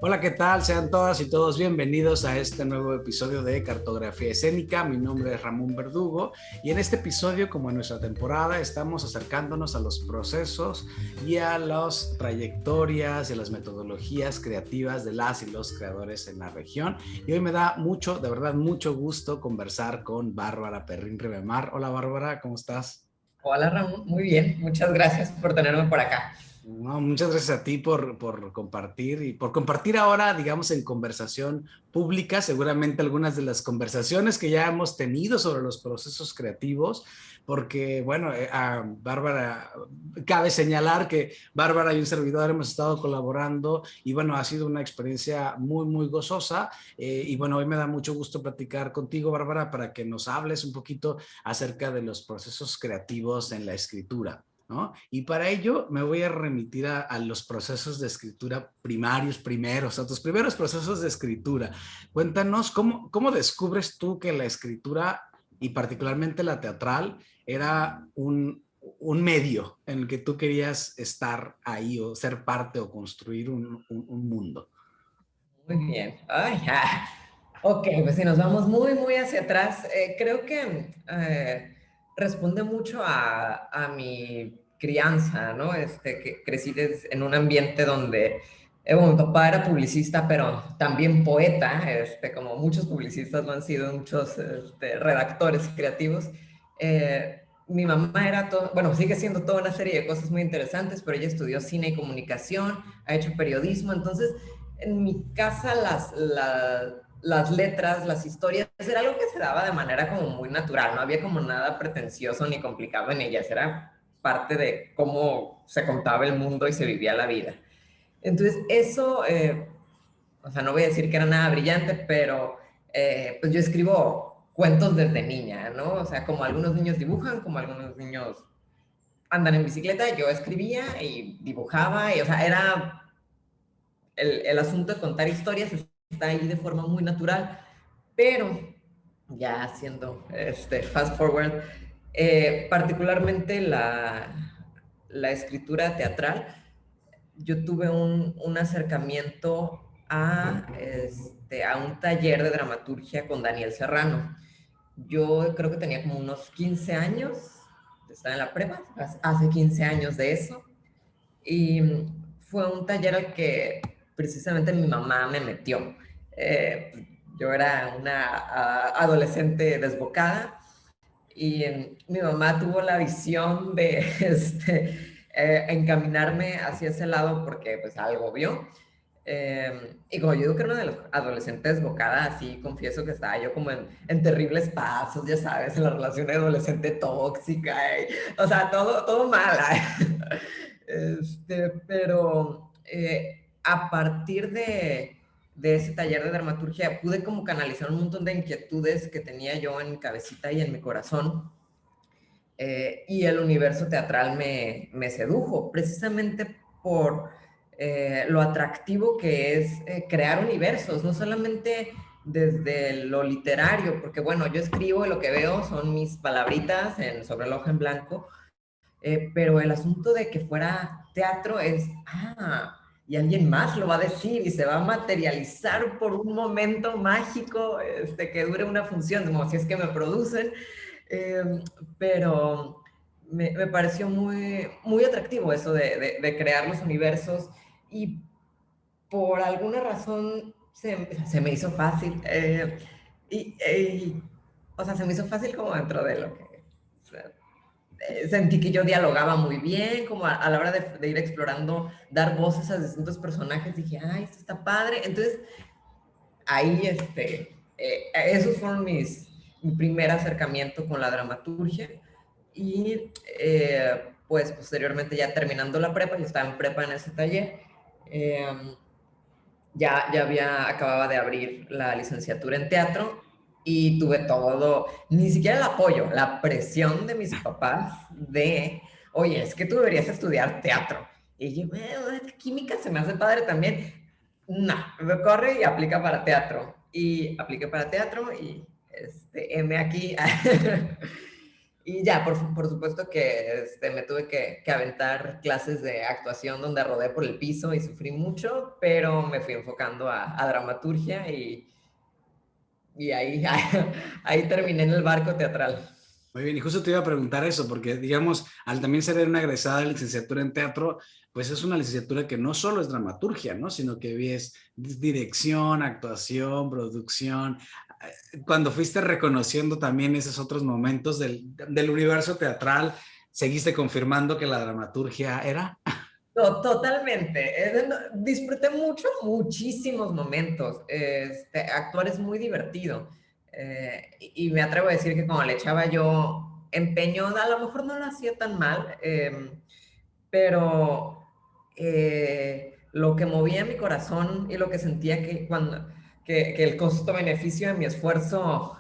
Hola, ¿qué tal? Sean todas y todos bienvenidos a este nuevo episodio de Cartografía Escénica. Mi nombre es Ramón Verdugo y en este episodio, como en nuestra temporada, estamos acercándonos a los procesos y a las trayectorias y a las metodologías creativas de las y los creadores en la región. Y hoy me da mucho, de verdad, mucho gusto conversar con Bárbara Perrín Rivemar. Hola, Bárbara, ¿cómo estás? Hola Ramón, muy bien, muchas gracias por tenerme por acá. No, muchas gracias a ti por compartir y por compartir ahora, digamos, en conversación pública, seguramente algunas de las conversaciones que ya hemos tenido sobre los procesos creativos, porque, bueno, a Bárbara, cabe señalar que Bárbara y un servidor hemos estado colaborando y, bueno, ha sido una experiencia muy, muy gozosa. Y, bueno, hoy me da mucho gusto platicar contigo, Bárbara, para que nos hables un poquito acerca de los procesos creativos en la escritura, ¿no? Y para ello me voy a remitir a los procesos de escritura primeros, a tus primeros procesos de escritura. Cuéntanos cómo descubres tú que la escritura y particularmente la teatral era un medio en el que tú querías estar ahí o ser parte o construir un mundo. Muy bien. Ay, ok, pues si nos vamos muy, muy hacia atrás, creo que responde mucho a mi crianza, ¿no? Que crecí en un ambiente donde, bueno, mi papá era publicista, pero también poeta, como muchos publicistas lo han sido, muchos redactores creativos. Mi mamá era todo, bueno, sigue siendo toda una serie de cosas muy interesantes, pero ella estudió cine y comunicación, ha hecho periodismo, entonces en mi casa las letras, las historias, era algo que se daba de manera como muy natural, no había como nada pretencioso ni complicado en ellas, era parte de cómo se contaba el mundo y se vivía la vida. Entonces eso, o sea, no voy a decir que era nada brillante, pero pues yo escribo cuentos desde niña, ¿no? O sea, como algunos niños dibujan, como algunos niños andan en bicicleta, yo escribía y dibujaba, y o sea, era el asunto de contar historias está ahí de forma muy natural, pero ya haciendo fast forward, particularmente la escritura teatral, yo tuve un acercamiento a un taller de dramaturgia con Daniel Serrano. Yo creo que tenía como unos 15 años, estaba en la prepa, hace 15 años de eso, y fue un taller al que precisamente mi mamá me metió. Yo era una adolescente desbocada y mi mamá tuvo la visión de encaminarme hacia ese lado porque pues algo vio. Y como yo digo que era una de las adolescentes desbocada, así confieso que estaba yo como en terribles pasos, ya sabes, en la relación de adolescente tóxica, o sea, todo mal. Pero a partir de ese taller de dramaturgia pude como canalizar un montón de inquietudes que tenía yo en mi cabecita y en mi corazón. Y el universo teatral me sedujo, precisamente por lo atractivo que es crear universos, no solamente desde lo literario, porque bueno, yo escribo y lo que veo son mis palabritas sobre el hoja en blanco, pero el asunto de que fuera teatro es, y alguien más lo va a decir y se va a materializar por un momento mágico que dure una función, como si es que me producen, eh, pero me pareció muy, muy atractivo eso de crear los universos y por alguna razón se me hizo fácil. O sea, se me hizo fácil como dentro de lo que... O sea, sentí que yo dialogaba muy bien, como a la hora de ir explorando, dar voces a distintos personajes, dije, ay, esto está padre. Entonces, ahí, esos fueron mi primer acercamiento con la dramaturgia. Y pues posteriormente ya terminando la prepa, yo estaba en prepa en ese taller, eh, acababa de abrir la licenciatura en teatro y tuve todo, ni siquiera el apoyo, la presión de mis papás de, oye, es que tú deberías estudiar teatro. Y yo, bueno, química se me hace padre también. No, corre y aplica para teatro. Y apliqué para teatro y M aquí. Y ya, por supuesto que me tuve que aventar clases de actuación donde rodé por el piso y sufrí mucho, pero me fui enfocando a dramaturgia y ahí, ahí terminé en el barco teatral. Muy bien, y justo te iba a preguntar eso, porque digamos, al también ser una egresada de licenciatura en teatro, pues es una licenciatura que no solo es dramaturgia, ¿no? Sino que es dirección, actuación, producción. Cuando fuiste reconociendo también esos otros momentos del universo teatral, ¿seguiste confirmando que la dramaturgia era? Totalmente. Disfruté mucho, muchísimos momentos. Actuar es muy divertido. Y me atrevo a decir que cuando le echaba yo empeño, a lo mejor no lo hacía tan mal, pero lo que movía mi corazón y lo que sentía que el costo-beneficio de mi esfuerzo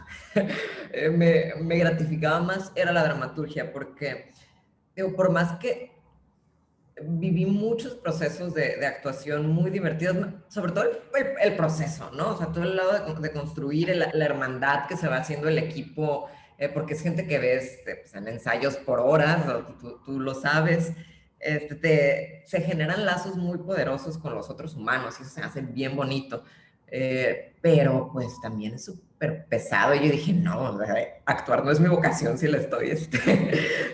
me gratificaba más era la dramaturgia, porque digo, por más que viví muchos procesos de actuación muy divertidos, sobre todo el proceso, ¿no? O sea, todo el lado de construir la hermandad que se va haciendo el equipo, porque es gente que ves pues, en ensayos por horas, tú lo sabes, se generan lazos muy poderosos con los otros humanos y eso se hace bien bonito. Pero pues también es súper pesado. Y yo dije, no, actuar no es mi vocación si la estoy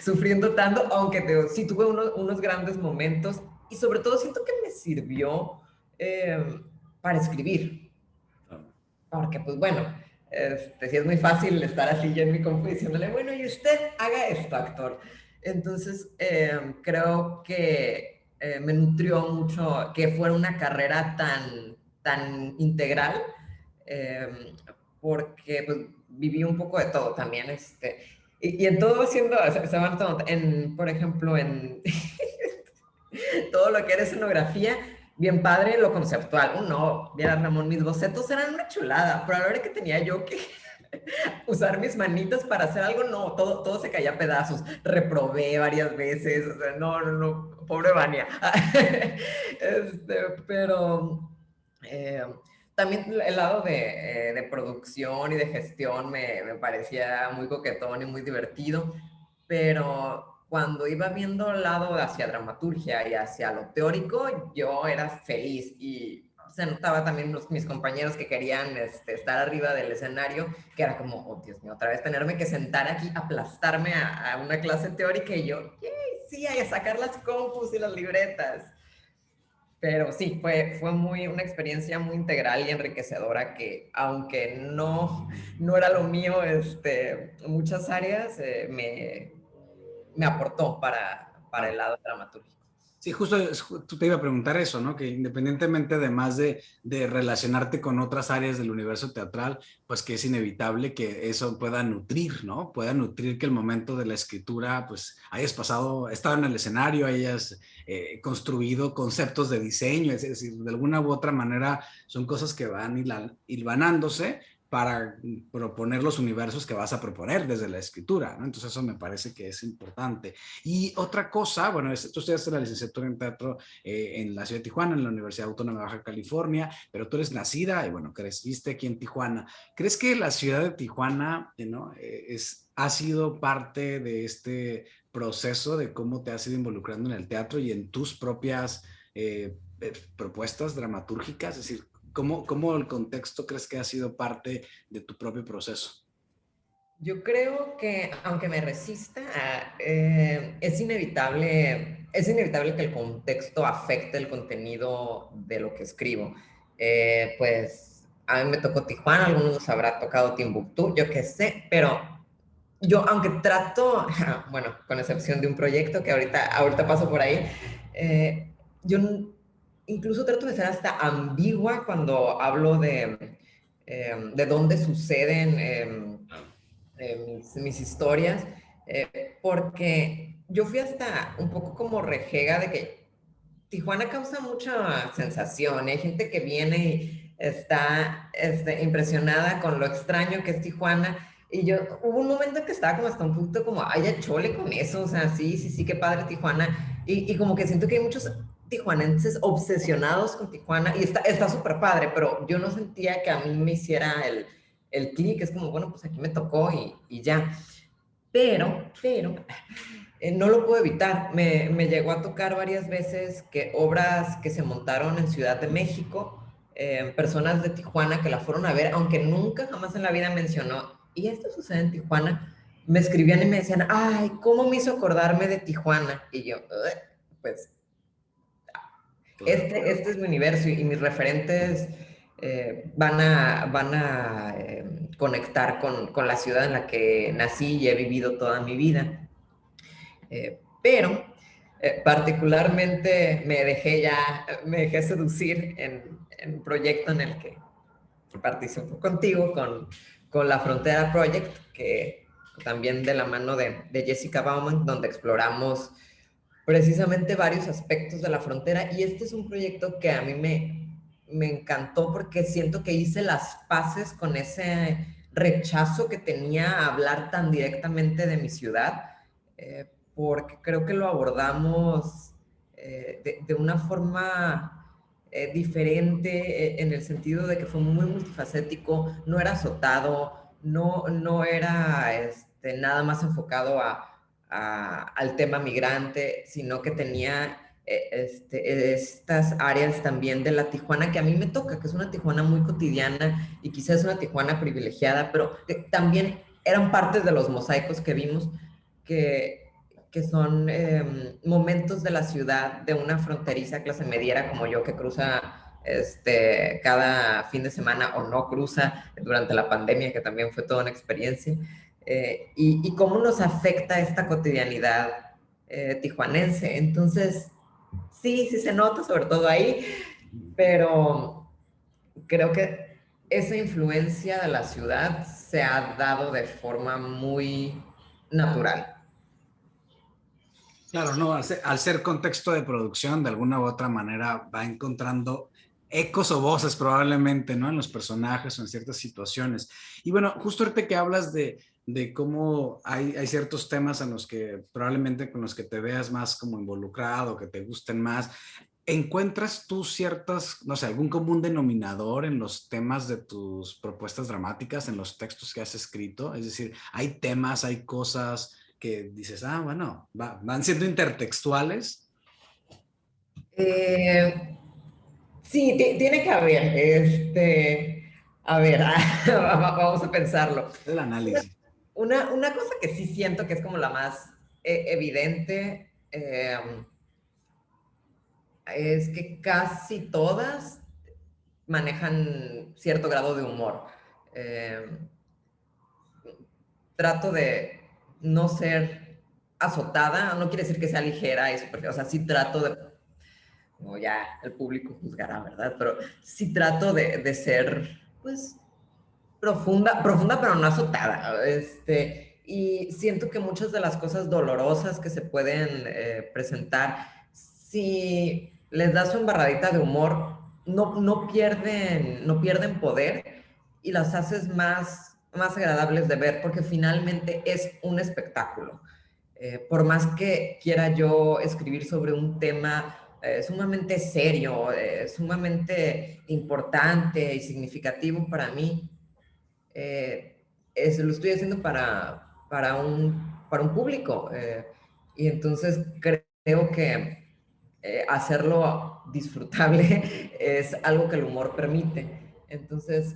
sufriendo tanto, aunque sí tuve unos grandes momentos y sobre todo siento que me sirvió para escribir. Porque pues bueno, sí es muy fácil estar así ya en mi compu diciéndole, bueno, y usted haga esto, actor. Entonces, creo que me nutrió mucho que fuera una carrera tan integral, eh, porque pues, viví un poco de todo también. Y en todo haciendo, se van por ejemplo, en todo lo que era escenografía, bien padre lo conceptual. No, viera Ramón, mis bocetos eran una chulada, pero a la hora que tenía yo que usar mis manitas para hacer algo, no, todo se caía a pedazos. Reprobé varias veces, o sea, no, pobre Vania. Pero también el lado de producción y de gestión me parecía muy coquetón y muy divertido, pero cuando iba viendo el lado hacia dramaturgia y hacia lo teórico, yo era feliz y se notaba también mis compañeros que querían estar arriba del escenario, que era como, oh Dios mío, otra vez tenerme que sentar aquí, aplastarme a una clase teórica y yo, yay, sí, a sacar las compus y las libretas. Pero sí, fue una experiencia muy integral y enriquecedora que, aunque no era lo mío, muchas áreas me aportó para el lado dramatúrgico. Sí, justo tú te iba a preguntar eso, ¿no? Que independientemente además de relacionarte con otras áreas del universo teatral, pues que es inevitable que eso pueda nutrir, ¿no? Pueda nutrir que el momento de la escritura, pues hayas estado en el escenario, hayas construido conceptos de diseño, es decir, de alguna u otra manera son cosas que van hilvanándose para proponer los universos que vas a proponer desde la escritura, ¿no? Entonces eso me parece que es importante. Y otra cosa, bueno, tú estudiaste la licenciatura en teatro en la ciudad de Tijuana, en la Universidad Autónoma de Baja California, pero tú eres nacida y bueno, creciste aquí en Tijuana. ¿Crees que la ciudad de Tijuana, ¿no? Ha sido parte de este proceso de cómo te has ido involucrando en el teatro y en tus propias propuestas dramatúrgicas? Es decir, ¿cómo el contexto crees que ha sido parte de tu propio proceso? Yo creo que, aunque me resista, es inevitable que el contexto afecte el contenido de lo que escribo. Pues a mí me tocó Tijuana, a algunos nos habrá tocado Timbuktu, yo qué sé, pero yo, aunque trato, bueno, con excepción de un proyecto que ahorita paso por ahí, yo incluso trato de ser hasta ambigua cuando hablo de dónde suceden mis historias, porque yo fui hasta un poco como rejega de que Tijuana causa mucha sensación. Hay gente que viene y está impresionada con lo extraño que es Tijuana. Y yo, hubo un momento que estaba como hasta un punto como, ay, ya chole con eso. O sea, sí, qué padre Tijuana. Y como que siento que hay muchos tijuanenses obsesionados con Tijuana. Y está súper padre, pero yo no sentía que a mí me hiciera el clic. Es como, bueno, pues aquí me tocó y ya. pero no lo puedo evitar. Me llegó a tocar varias veces que obras que se montaron en Ciudad de México, personas de Tijuana que la fueron a ver, aunque nunca jamás en la vida mencionó, y esto sucede en Tijuana, me escribían y me decían, ay, ¿cómo me hizo acordarme de Tijuana? Y yo, pues, Claro. este es mi universo y mis referentes van a conectar con la ciudad en la que nací y he vivido toda mi vida. Pero particularmente me dejé seducir en un proyecto en el que participo contigo, con la Frontera Project, que también de la mano de Jessica Bauman, donde exploramos precisamente varios aspectos de la frontera. Y este es un proyecto que a mí me encantó porque siento que hice las paces con ese rechazo que tenía a hablar tan directamente de mi ciudad, porque creo que lo abordamos de una forma diferente, en el sentido de que fue muy multifacético, no era azotado, no era nada más enfocado al tema migrante, sino que tenía estas áreas también de la Tijuana que a mí me toca, que es una Tijuana muy cotidiana y quizás una Tijuana privilegiada, pero también eran partes de los mosaicos que vimos que, que son momentos de la ciudad de una fronteriza clase mediera como yo que cruza cada fin de semana o no cruza durante la pandemia, que también fue toda una experiencia, y cómo nos afecta esta cotidianidad tijuanense. Entonces, sí se nota, sobre todo ahí, pero creo que esa influencia de la ciudad se ha dado de forma muy natural. Claro, no, al ser contexto de producción, de alguna u otra manera va encontrando ecos o voces probablemente, ¿no? En los personajes o en ciertas situaciones. Y bueno, justo ahorita que hablas de cómo hay ciertos temas en los que probablemente con los que te veas más como involucrado, que te gusten más, ¿encuentras tú ciertas, no sé, algún común denominador en los temas de tus propuestas dramáticas, en los textos que has escrito? Es decir, hay temas, hay cosas que dices, ah, bueno, van siendo intertextuales. Eh, sí, tiene que haber, a ver, vamos a pensarlo. El análisis. Una cosa que sí siento que es como la más evidente, es que casi todas manejan cierto grado de humor. Eh, Trato de no ser azotada, no quiere decir que sea ligera y super, o sea, sí trato de, como ya el público juzgará, ¿verdad? Pero sí trato de ser, pues, profunda, pero no azotada. Y siento que muchas de las cosas dolorosas que se pueden presentar, si les das una embarradita de humor, no pierden poder y las haces más agradables de ver, porque finalmente es un espectáculo. Por más que quiera yo escribir sobre un tema sumamente serio, sumamente importante y significativo para mí, lo estoy haciendo para un público. Y entonces creo que hacerlo disfrutable es algo que el humor permite. Entonces,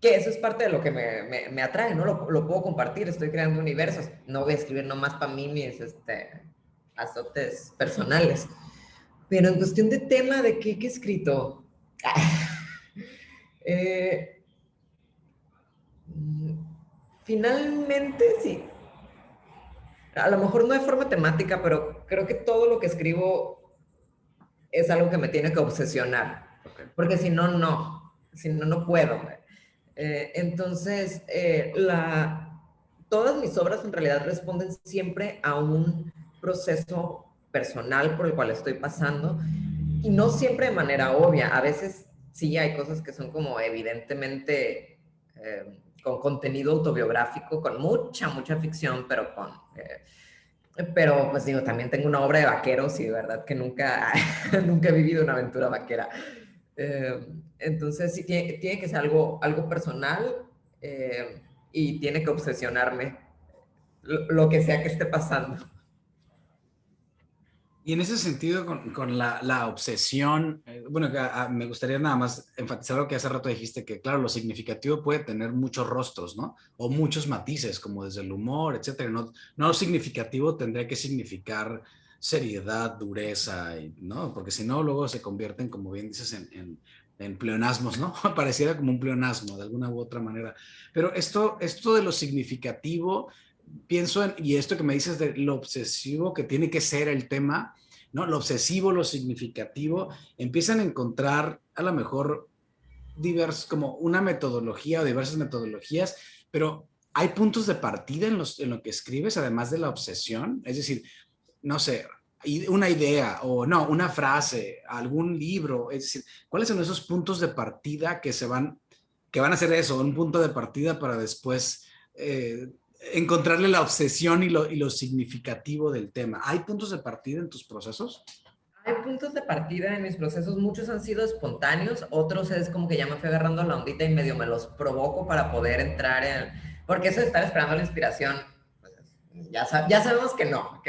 que eso es parte de lo que me atrae, ¿no? Lo puedo compartir, estoy creando universos. No voy a escribir nomás para mí mis azotes personales. Pero en cuestión de tema, ¿de qué he escrito? eh, Finalmente, sí. A lo mejor no de forma temática, pero creo que todo lo que escribo es algo que me tiene que obsesionar. Okay. Porque si no, no. Si no, no puedo. Entonces, todas mis obras en realidad responden siempre a un proceso personal por el cual estoy pasando y no siempre de manera obvia. A veces sí hay cosas que son como evidentemente con contenido autobiográfico, con mucha ficción, pero pues digo, también tengo una obra de vaqueros y de verdad que nunca, nunca he vivido una aventura vaquera. Entonces sí tiene que ser algo personal, y tiene que obsesionarme lo que sea que esté pasando. Y en ese sentido, con la obsesión, bueno, me gustaría nada más enfatizar lo que hace rato dijiste, que claro, lo significativo puede tener muchos rostros, ¿no? O muchos matices, como desde el humor, etcétera. No, no lo significativo tendría que significar seriedad, dureza, ¿no? Porque si no, luego se convierten, como bien dices, en pleonasmos, ¿no? Pareciera como un pleonasmo, de alguna u otra manera. Pero esto de lo significativo pienso en, y esto que me dices de lo obsesivo que tiene que ser el tema, ¿no? Lo obsesivo, lo significativo, empiezan a encontrar a lo mejor como una metodología o diversas metodologías, pero hay puntos de partida en lo que escribes, además de la obsesión, es decir, no sé, una idea o no, una frase, algún libro, es decir, ¿cuáles son esos puntos de partida que van a ser eso, un punto de partida para después encontrarle la obsesión y lo significativo del tema? ¿Hay puntos de partida en tus procesos? Hay puntos de partida en mis procesos, muchos han sido espontáneos, otros es como que ya me fui agarrando la ondita y medio me los provoco para poder entrar en... Porque eso de estar esperando la inspiración, pues, ya sabemos que no.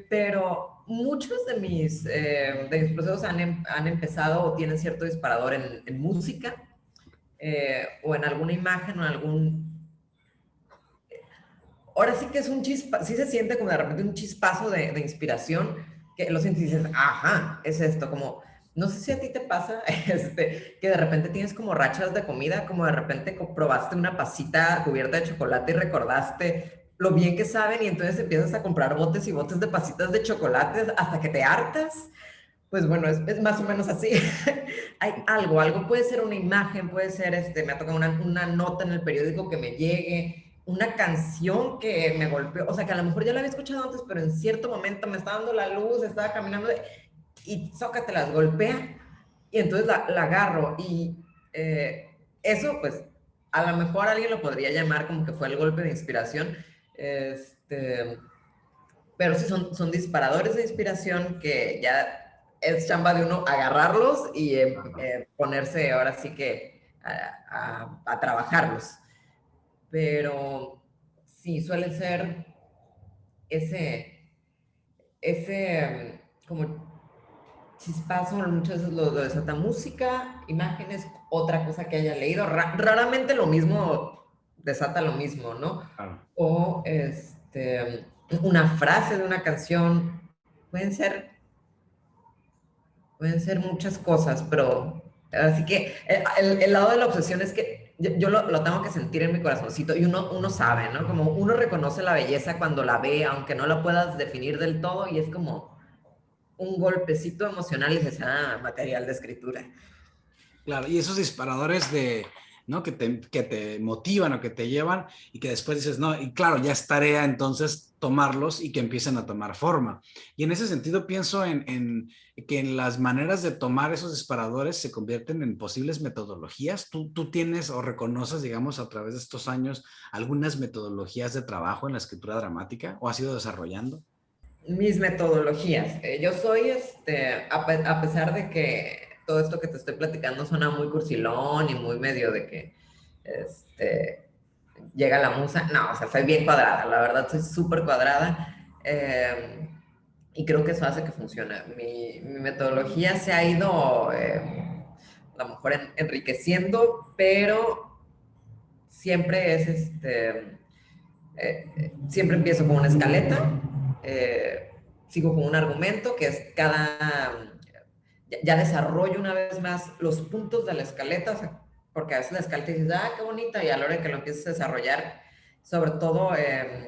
Pero muchos de mis procesos han empezado o tienen cierto disparador en música, o en alguna imagen o en algún... Ahora sí que es un chispa, sí se siente como de repente un chispazo de inspiración, que lo sientes y dices, ajá, es esto, como, no sé si a ti te pasa, que de repente tienes como rachas de comida, como de repente probaste una pasita cubierta de chocolate y recordaste lo bien que saben y entonces empiezas a comprar botes y botes de pasitas de chocolates hasta que te hartas. Pues bueno, es más o menos así. Hay algo puede ser una imagen, puede ser, me ha tocado una nota en el periódico que me llegue, una canción que me golpeó, o sea, que a lo mejor ya la había escuchado antes, pero en cierto momento me estaba dando la luz, estaba caminando y zócate, las golpea y entonces la agarro y eso, pues, a lo mejor alguien lo podría llamar como que fue el golpe de inspiración, pero sí son disparadores de inspiración que ya es chamba de uno agarrarlos y ponerse ahora sí que a trabajarlos. Pero sí, suele ser ese, como chispazo, muchas veces lo desata música, imágenes, otra cosa que haya leído. Raramente lo mismo desata lo mismo, ¿no? Claro. O una frase de una canción. Pueden ser, pueden ser muchas cosas, pero así que el lado de la obsesión es que yo lo tengo que sentir en mi corazoncito y uno sabe, ¿no? Como uno reconoce la belleza cuando la ve, aunque no la puedas definir del todo y es como un golpecito emocional y dices, ah, material de escritura. Claro, y esos disparadores de, ¿no? Que te motivan o que te llevan y que después dices, no, y claro, ya es tarea entonces tomarlos y que empiecen a tomar forma. Y en ese sentido pienso que en las maneras de tomar esos disparadores se convierten en posibles metodologías. ¿Tú tienes o reconoces, digamos, a través de estos años algunas metodologías de trabajo en la escritura dramática o has ido desarrollando? Mis metodologías. Yo soy, a pesar de que todo esto que te estoy platicando suena muy cursilón y muy medio de que, llega la musa. No, o sea, soy bien cuadrada, la verdad, soy súper cuadrada. Y creo que eso hace que funcione. Mi metodología se ha ido, a lo mejor enriqueciendo, pero siempre es siempre empiezo con una escaleta, sigo con un argumento que es ya desarrollo una vez más los puntos de la escaleta, o sea, porque a veces la escaleta dices, ah, qué bonita, y a la hora de que lo empieces a desarrollar, sobre todo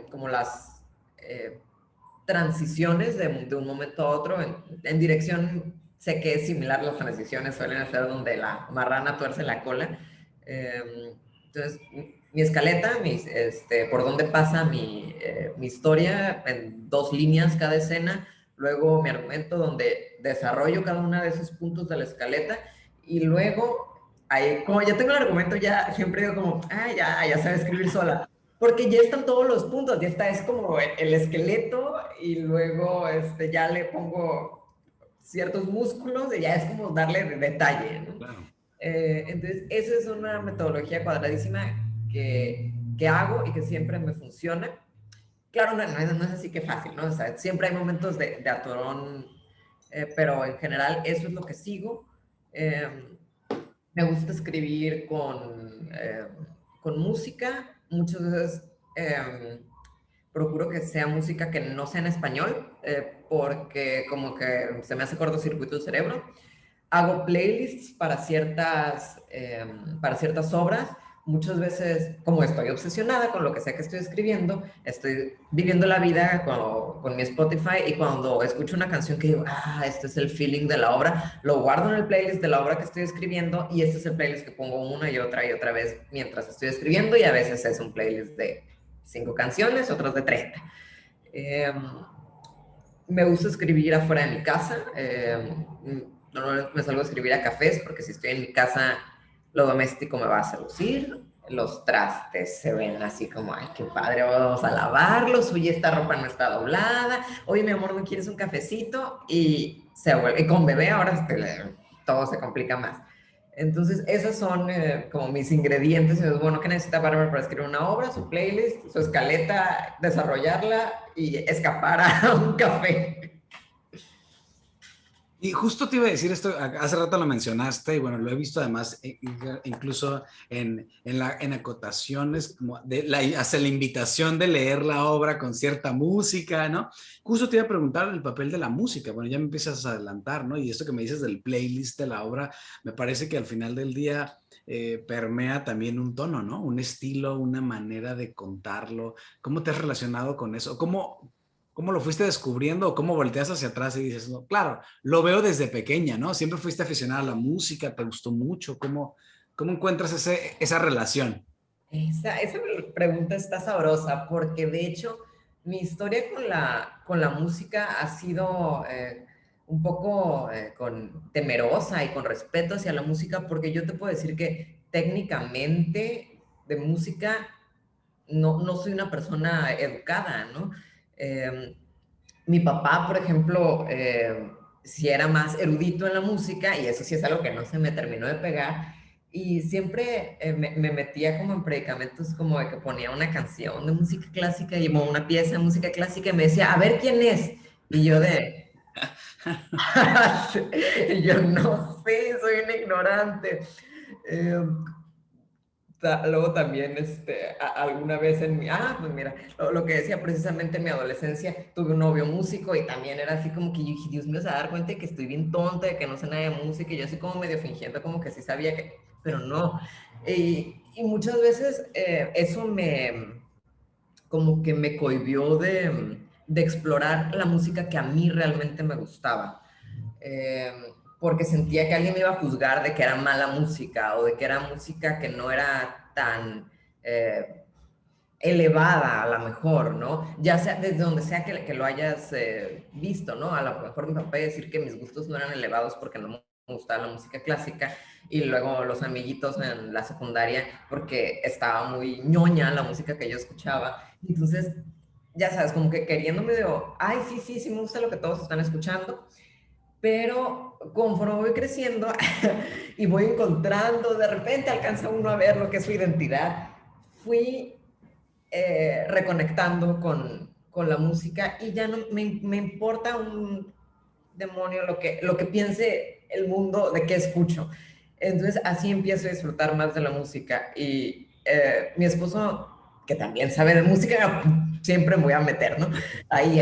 como las transiciones de un momento a otro, en dirección, sé que es similar, las transiciones suelen ser donde la marrana tuerce la cola. Entonces, mi escaleta, por dónde pasa mi historia, en 2 líneas cada escena, luego mi argumento donde desarrollo cada una de esos puntos de la escaleta, y luego, ahí, como ya tengo el argumento, ya siempre digo como, ah, ya sabe escribir sola, porque ya están todos los puntos, ya está, es como el esqueleto y luego ya le pongo ciertos músculos y ya es como darle detalle, ¿no? Claro. Entonces, esa es una metodología cuadradísima que que hago y que siempre me funciona. Claro, no es así que fácil, ¿no? O sea, siempre hay momentos de atorón, pero en general eso es lo que sigo. Eh, Me gusta escribir con música. Muchas veces procuro que sea música que no sea en español, porque como que se me hace cortocircuito el cerebro. Hago playlists para ciertas obras. Muchas veces, como estoy obsesionada con lo que sea que estoy escribiendo, estoy viviendo la vida con mi Spotify, y cuando escucho una canción que digo, este es el feeling de la obra, lo guardo en el playlist de la obra que estoy escribiendo, y este es el playlist que pongo una y otra vez mientras estoy escribiendo, y a veces es un playlist de 5 canciones, otros de 30. Me gusta escribir afuera de mi casa. Normalmente me salgo a escribir a cafés, porque si estoy en mi casa, lo doméstico me va a seducir. Los trastes se ven así como, ay, qué padre, vamos a lavarlos. Oye, esta ropa no está doblada. Oye, mi amor, ¿no quieres un cafecito? Y se vuelve, y con bebé ahora todo se complica más. Entonces, esos son como mis ingredientes. Y bueno, ¿qué necesita Bárbara para escribir una obra? Su playlist, su escaleta, desarrollarla y escapar a un café. Y justo te iba a decir esto, hace rato lo mencionaste y bueno, lo he visto además incluso en acotaciones, como hacia la invitación de leer la obra con cierta música, ¿no? Justo te iba a preguntar el papel de la música, bueno, ya me empiezas a adelantar, ¿no? Y esto que me dices del playlist de la obra, me parece que al final del día permea también un tono, ¿no? Un estilo, una manera de contarlo. ¿Cómo te has relacionado con eso? ¿Cómo lo fuiste descubriendo o cómo volteas hacia atrás y dices, no, claro, lo veo desde pequeña, ¿no? Siempre fuiste aficionada a la música, te gustó mucho. ¿Cómo encuentras esa relación? Esa pregunta está sabrosa, porque de hecho mi historia con la música ha sido un poco temerosa y con respeto hacia la música, porque yo te puedo decir que técnicamente de música no soy una persona educada, ¿no? Eh, Mi papá, por ejemplo, sí era más erudito en la música, y eso sí es algo que no se me terminó de pegar, y siempre me metía como en predicamentos, como de que ponía una canción de música clásica y una pieza de música clásica y me decía, a ver quién es, y yo y yo no sé, soy un ignorante. Eh, Luego también, alguna vez pues mira, lo que decía precisamente en mi adolescencia, tuve un novio músico y también era así como que yo dije, Dios mío, se va a dar cuenta de que estoy bien tonta, de que no sé nada de música, y yo así como medio fingiendo como que sí sabía que, pero no. Y muchas veces eso como que me cohibió de explorar la música que a mí realmente me gustaba. eh, Porque sentía que alguien me iba a juzgar de que era mala música, o de que era música que no era tan elevada a lo mejor, ¿no? Ya sea desde donde sea que lo hayas visto, ¿no? A lo mejor mi papá iba a decir que mis gustos no eran elevados porque no me gustaba la música clásica, y luego los amiguitos en la secundaria porque estaba muy ñoña la música que yo escuchaba. Entonces, ya sabes, como que queriéndome de, ay, sí, sí, sí me gusta lo que todos están escuchando, pero conforme voy creciendo y voy encontrando, de repente alcanza uno a ver lo que es su identidad, fui reconectando con la música, y ya no me importa un demonio lo que piense el mundo de qué escucho. Entonces así empiezo a disfrutar más de la música, y mi esposo, que también sabe de música, siempre me voy a meter, ¿no? Ahí.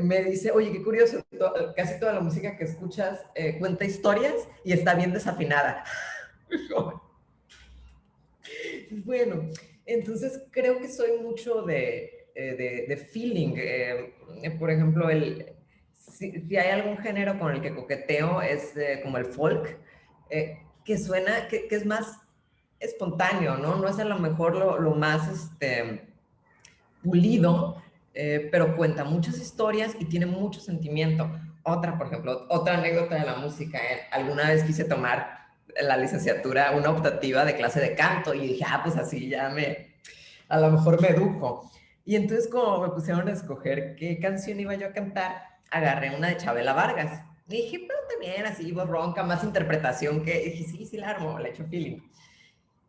Me dice, oye, qué curioso, casi toda la música que escuchas cuenta historias y está bien desafinada. Bueno, entonces creo que soy mucho de feeling. Por ejemplo, si hay algún género con el que coqueteo es como el folk, que suena, que es más espontáneo, ¿no? No es a lo mejor lo más pulido, pero cuenta muchas historias y tiene mucho sentimiento. Por ejemplo, otra anécdota de la música. Alguna vez quise tomar la licenciatura, una optativa de clase de canto, y dije, pues así a lo mejor me educo. Y entonces, como me pusieron a escoger qué canción iba yo a cantar, agarré una de Chabela Vargas. Y dije, pero también así, voz ronca, más interpretación, que dije, sí, sí la armo, la echo feeling.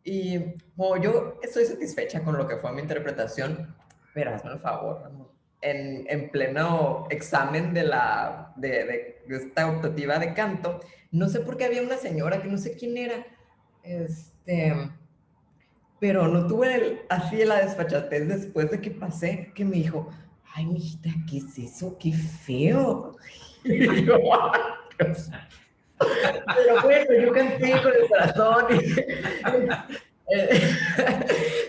Y como yo estoy satisfecha con lo que fue mi interpretación, pero hazme el favor, amor. En pleno examen de esta optativa de canto, no sé por qué había una señora que no sé quién era, este, pero no tuve así la desfachatez después de que pasé, que me dijo, ay, mijita, ¿qué es eso? ¡Qué feo! Y yo, "Ay, Dios". Pero bueno, yo canté con el corazón. Eh,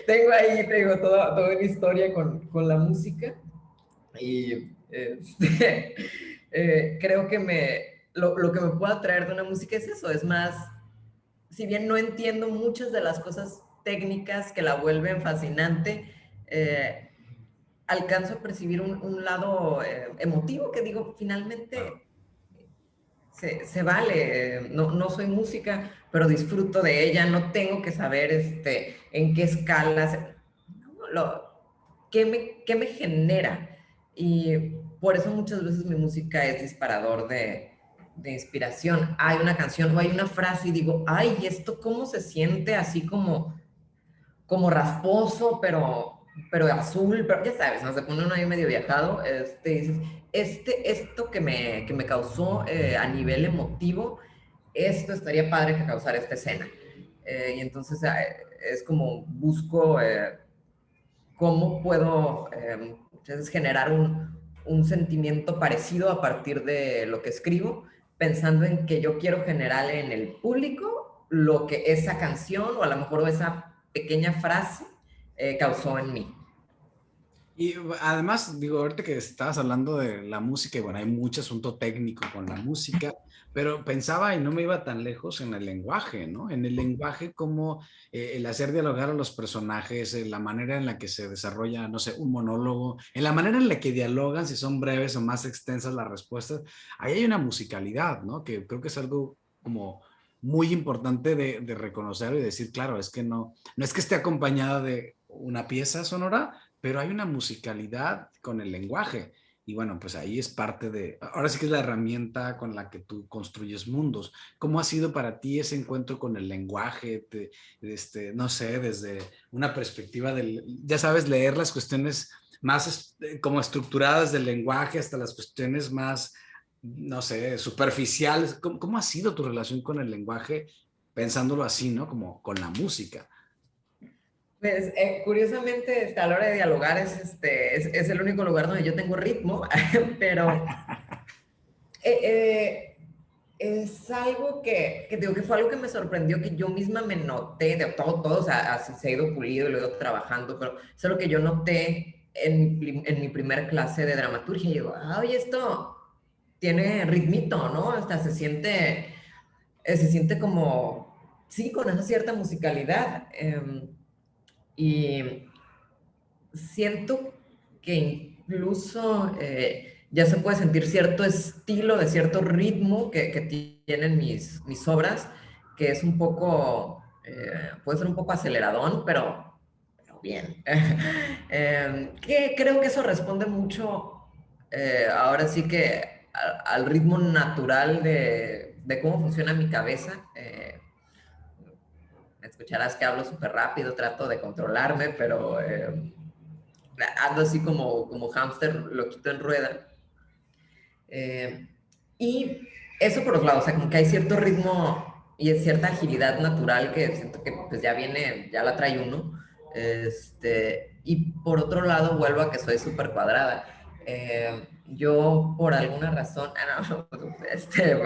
tengo ahí, tengo toda una historia con la música y creo que lo que me puede atraer de una música es eso, es más, si bien no entiendo muchas de las cosas técnicas que la vuelven fascinante, alcanzo a percibir un lado emotivo que digo, finalmente se vale, no soy música, pero disfruto de ella, no tengo que saber en qué escalas, no, qué me genera. Y por eso muchas veces mi música es disparador de inspiración. Hay una canción o hay una frase y digo, ay, ¿y esto cómo se siente? Así como rasposo, pero azul, pero ya sabes, ¿no? Se pone uno ahí medio viajado, dices, esto que me causó a nivel emotivo, esto estaría padre que causara esta escena. Y entonces es como busco cómo puedo entonces generar un sentimiento parecido a partir de lo que escribo, pensando en que yo quiero generar en el público lo que esa canción o a lo mejor esa pequeña frase causó en mí. Y además, digo, ahorita que estabas hablando de la música, y bueno, hay mucho asunto técnico con la música, pero pensaba y no me iba tan lejos en el lenguaje, ¿no? En el lenguaje como el hacer dialogar a los personajes, la manera en la que se desarrolla, no sé, un monólogo, en la manera en la que dialogan, si son breves o más extensas las respuestas, ahí hay una musicalidad, ¿no? Que creo que es algo como muy importante de reconocer y decir, claro, es que no es que esté acompañada de una pieza sonora, pero hay una musicalidad con el lenguaje. Y bueno, pues ahí es parte de, ahora sí que es la herramienta con la que tú construyes mundos. ¿Cómo ha sido para ti ese encuentro con el lenguaje? No sé, desde una perspectiva del, ya sabes, leer las cuestiones más como estructuradas del lenguaje hasta las cuestiones más, no sé, superficiales. ¿Cómo ha sido tu relación con el lenguaje, pensándolo así, ¿no? Como con la música. Pues curiosamente, a la hora de dialogar es el único lugar donde yo tengo ritmo, pero eh, eh, es algo que digo que fue algo que me sorprendió, que yo misma me noté, de todo o sea, así se ha ido pulido y lo he ido trabajando, pero es algo que yo noté en mi primer clase de dramaturgia. Y digo, oye, esto tiene ritmito, ¿no? Hasta se siente como, sí, con esa cierta musicalidad. Y siento que incluso ya se puede sentir cierto estilo, de cierto ritmo que tienen mis obras, que es un poco, puede ser un poco aceleradón, pero bien. Que creo que eso responde mucho, ahora sí que al ritmo natural de cómo funciona mi cabeza. Escucharás que hablo súper rápido, trato de controlarme, pero ando así como hámster loquito en rueda. Eh, y eso por los lados, o sea, como que hay cierto ritmo y es cierta agilidad natural que siento que pues ya viene, ya la trae uno. Y por otro lado, vuelvo a que soy súper cuadrada. Yo, por alguna razón, no,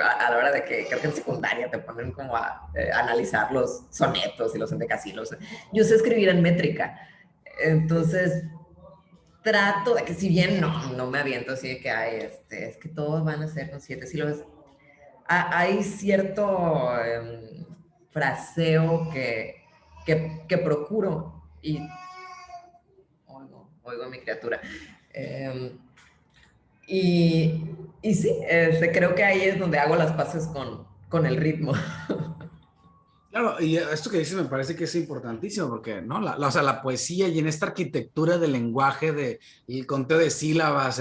a la hora de que creo que en secundaria te ponen como a analizar los sonetos y los endecasílabos, yo sé escribir en métrica. Entonces, trato de que si bien no me aviento así de que hay, es que todos van a ser con 7 sílabas, hay cierto fraseo que procuro y oigo a mi criatura. Eh, y sí, creo que ahí es donde hago las paces con el ritmo. Claro, y esto que dices me parece que es importantísimo porque, ¿no? O sea, la poesía y en esta arquitectura del lenguaje, el conteo de sílabas,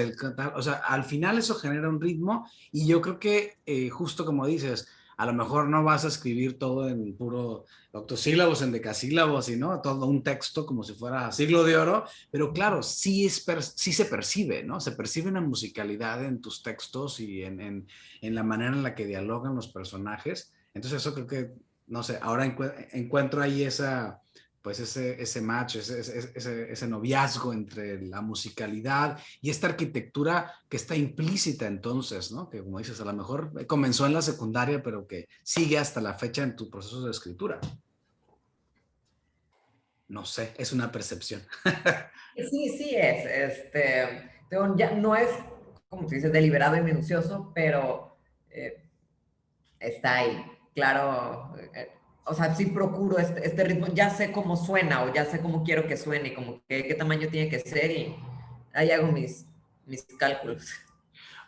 o sea, al final eso genera un ritmo y yo creo que, justo como dices, A lo mejor no vas a escribir todo en puro octosílabos, en decasílabos, y no todo un texto como si fuera siglo de oro, pero claro, sí se percibe, ¿no? Se percibe una musicalidad en tus textos y en la manera en la que dialogan los personajes. Entonces eso creo que, no sé, ahora encuentro ahí pues ese match, ese noviazgo entre la musicalidad y esta arquitectura que está implícita entonces, ¿no? Que como dices, a lo mejor comenzó en la secundaria, pero que sigue hasta la fecha en tu proceso de escritura. No sé, es una percepción. Sí, sí es. Ya no es, como se dice, deliberado y minucioso, pero está ahí. Claro, o sea, sí procuro este ritmo, ya sé cómo suena o ya sé cómo quiero que suene, como qué tamaño tiene que ser y ahí hago mis cálculos.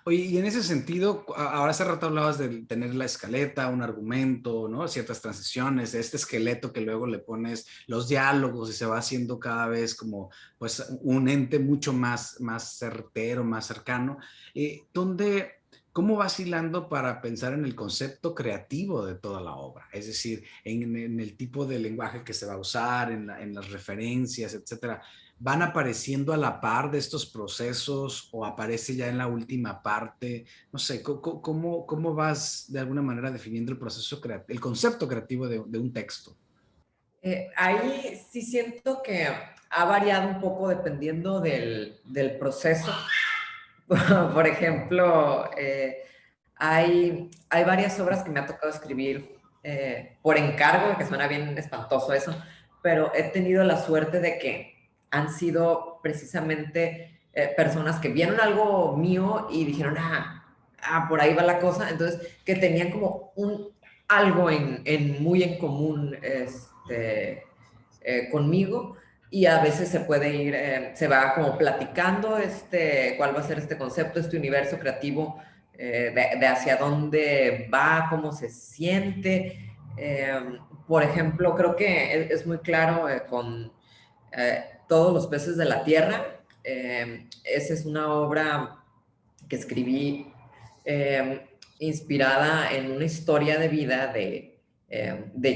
Oye, y en ese sentido, ahora hace rato hablabas de tener la escaleta, un argumento, ¿no? Ciertas transiciones, de este esqueleto que luego le pones los diálogos y se va haciendo cada vez como, pues, un ente mucho más certero, más cercano. ¿Dónde, cómo vas hilando para pensar en el concepto creativo de toda la obra? Es decir, en el tipo de lenguaje que se va a usar, en las referencias, etcétera. ¿Van apareciendo a la par de estos procesos o aparece ya en la última parte? No sé, ¿cómo vas de alguna manera definiendo el proceso creativo, el concepto creativo de un texto? Ahí sí siento que ha variado un poco dependiendo del proceso. Por ejemplo, hay varias obras que me ha tocado escribir por encargo, que suena bien espantoso eso, pero he tenido la suerte de que han sido precisamente personas que vieron algo mío y dijeron, por ahí va la cosa, entonces que tenían como algo muy en común conmigo y a veces se puede ir, se va como platicando cuál va a ser este concepto, este universo creativo, de hacia dónde va, cómo se siente. Por ejemplo, creo que es muy claro con Todos los peces de la tierra. Esa es una obra que escribí inspirada en una historia de vida de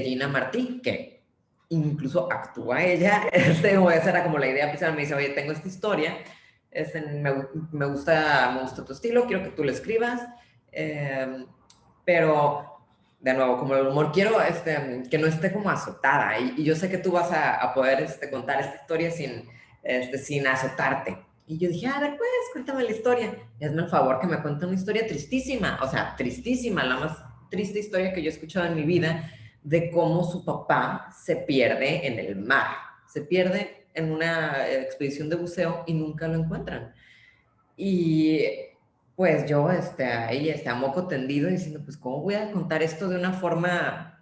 Gina Martí, que incluso actúa ella. Esa era como la idea principal. Me dice, oye, tengo esta historia, me gusta tu estilo, quiero que tú lo escribas, pero de nuevo, como el humor, quiero que no esté como azotada. Y yo sé que tú vas a poder contar esta historia sin azotarte. Y yo dije, a ver, pues, cuéntame la historia. Y hazme el favor que me cuente una historia tristísima, o sea, tristísima, la más triste historia que yo he escuchado en mi vida, de cómo su papá se pierde en el mar. Se pierde en una expedición de buceo y nunca lo encuentran. Y pues yo ahí a moco tendido diciendo, pues, ¿cómo voy a contar esto de una forma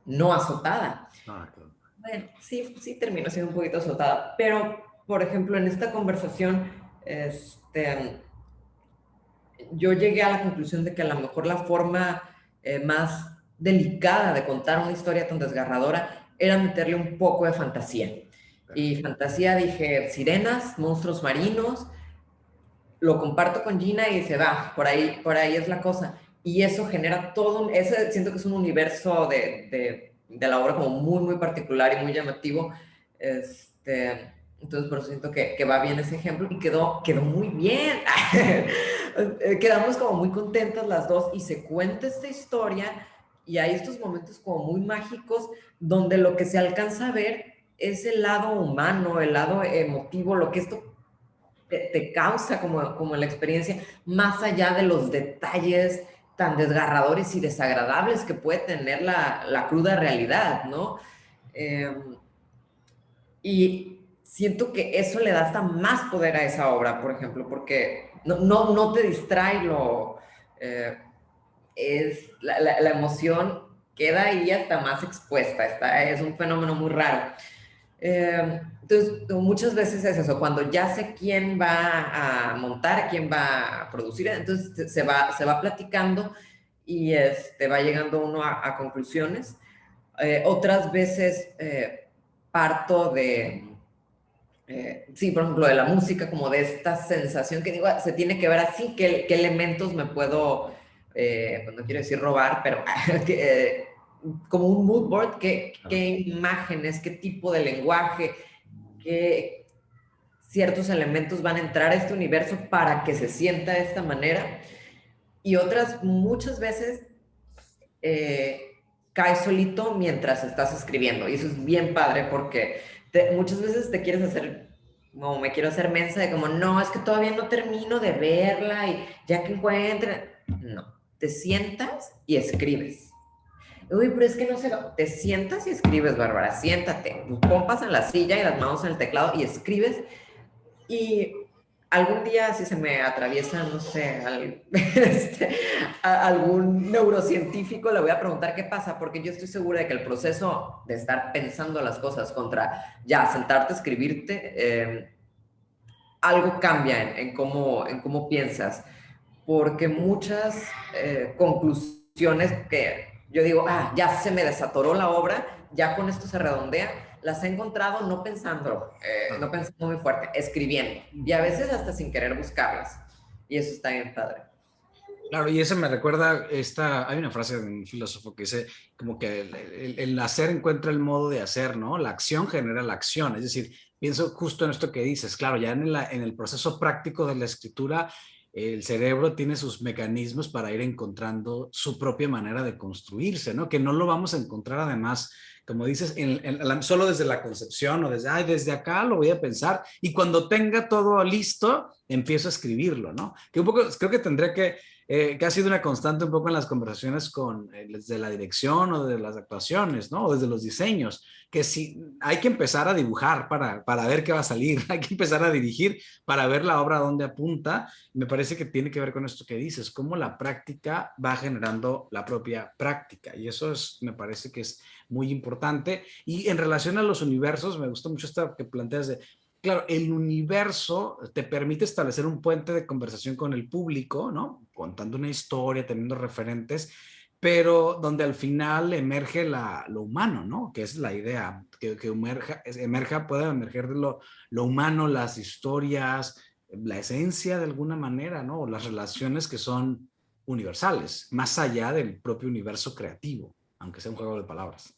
no azotada? Ah, claro. Bueno, sí, sí terminó siendo un poquito azotada, pero, por ejemplo, en esta conversación, yo llegué a la conclusión de que a lo mejor la forma más delicada de contar una historia tan desgarradora era meterle un poco de fantasía. Y fantasía, dije, sirenas, monstruos marinos, lo comparto con Gina y se va, por ahí es la cosa. Y eso genera ese siento que es un universo de la obra como muy, muy particular y muy llamativo. Entonces, por eso siento que va bien ese ejemplo y quedó muy bien. Quedamos como muy contentas las dos y se cuenta esta historia y hay estos momentos como muy mágicos donde lo que se alcanza a ver es el lado humano, el lado emotivo, lo que esto te causa como la experiencia, más allá de los detalles tan desgarradores y desagradables que puede tener la cruda realidad, ¿no? Eh, y siento que eso le da hasta más poder a esa obra, por ejemplo, porque no te distrae eh, la emoción queda ahí hasta más expuesta, es un fenómeno muy raro. Entonces, muchas veces es eso, cuando ya sé quién va a montar, quién va a producir, entonces se va platicando y va llegando uno a conclusiones. Otras veces parto sí, por ejemplo, de la música, como de esta sensación que digo, se tiene que ver así, qué elementos me puedo pues no quiero decir robar, pero como un mood board, qué imágenes, qué tipo de lenguaje, qué ciertos elementos van a entrar a este universo para que se sienta de esta manera. Y otras muchas veces cae solito mientras estás escribiendo. Y eso es bien padre porque muchas veces te quieres hacer, no, me quiero hacer mensa de como, no, es que todavía no termino de verla y ya que encuentre. No, te sientas y escribes. Uy, pero es que no sé, te sientas y escribes, Bárbara, siéntate, pompas en la silla y las manos en el teclado y escribes. Y algún día si se me atraviesa, no sé, algún neurocientífico, le voy a preguntar qué pasa, porque yo estoy segura de que el proceso de estar pensando las cosas contra ya sentarte a escribirte, algo cambia en cómo piensas, porque muchas conclusiones que yo digo, ya se me desatoró la obra, ya con esto se redondea, las he encontrado no pensando, no pensando muy fuerte, escribiendo, y a veces hasta sin querer buscarlas, y eso está bien padre. Claro, y eso me recuerda, hay una frase de un filósofo que dice como que el hacer encuentra el modo de hacer, ¿no? La acción genera la acción, es decir, pienso justo en esto que dices, claro, ya en el proceso práctico de la escritura, el cerebro tiene sus mecanismos para ir encontrando su propia manera de construirse, ¿no? Que no lo vamos a encontrar además, como dices, solo desde la concepción o desde acá lo voy a pensar y cuando tenga todo listo, empiezo a escribirlo, ¿no? Que un poco, creo que tendría que ha sido una constante un poco en las conversaciones con desde la dirección o de las actuaciones, ¿no? O desde los diseños, que sí, hay que empezar a dibujar para ver qué va a salir, hay que empezar a dirigir para ver la obra a dónde apunta. Me parece que tiene que ver con esto que dices, cómo la práctica va generando la propia práctica, y eso me parece que es muy importante. Y en relación a los universos, me gusta mucho esto que planteas de, claro, el universo te permite establecer un puente de conversación con el público, ¿no? Contando una historia, teniendo referentes, pero donde al final emerge lo humano, ¿no? Que es la idea, que pueda emerger de lo humano, las historias, la esencia de alguna manera, ¿no? O las relaciones que son universales, más allá del propio universo creativo, aunque sea un juego de palabras.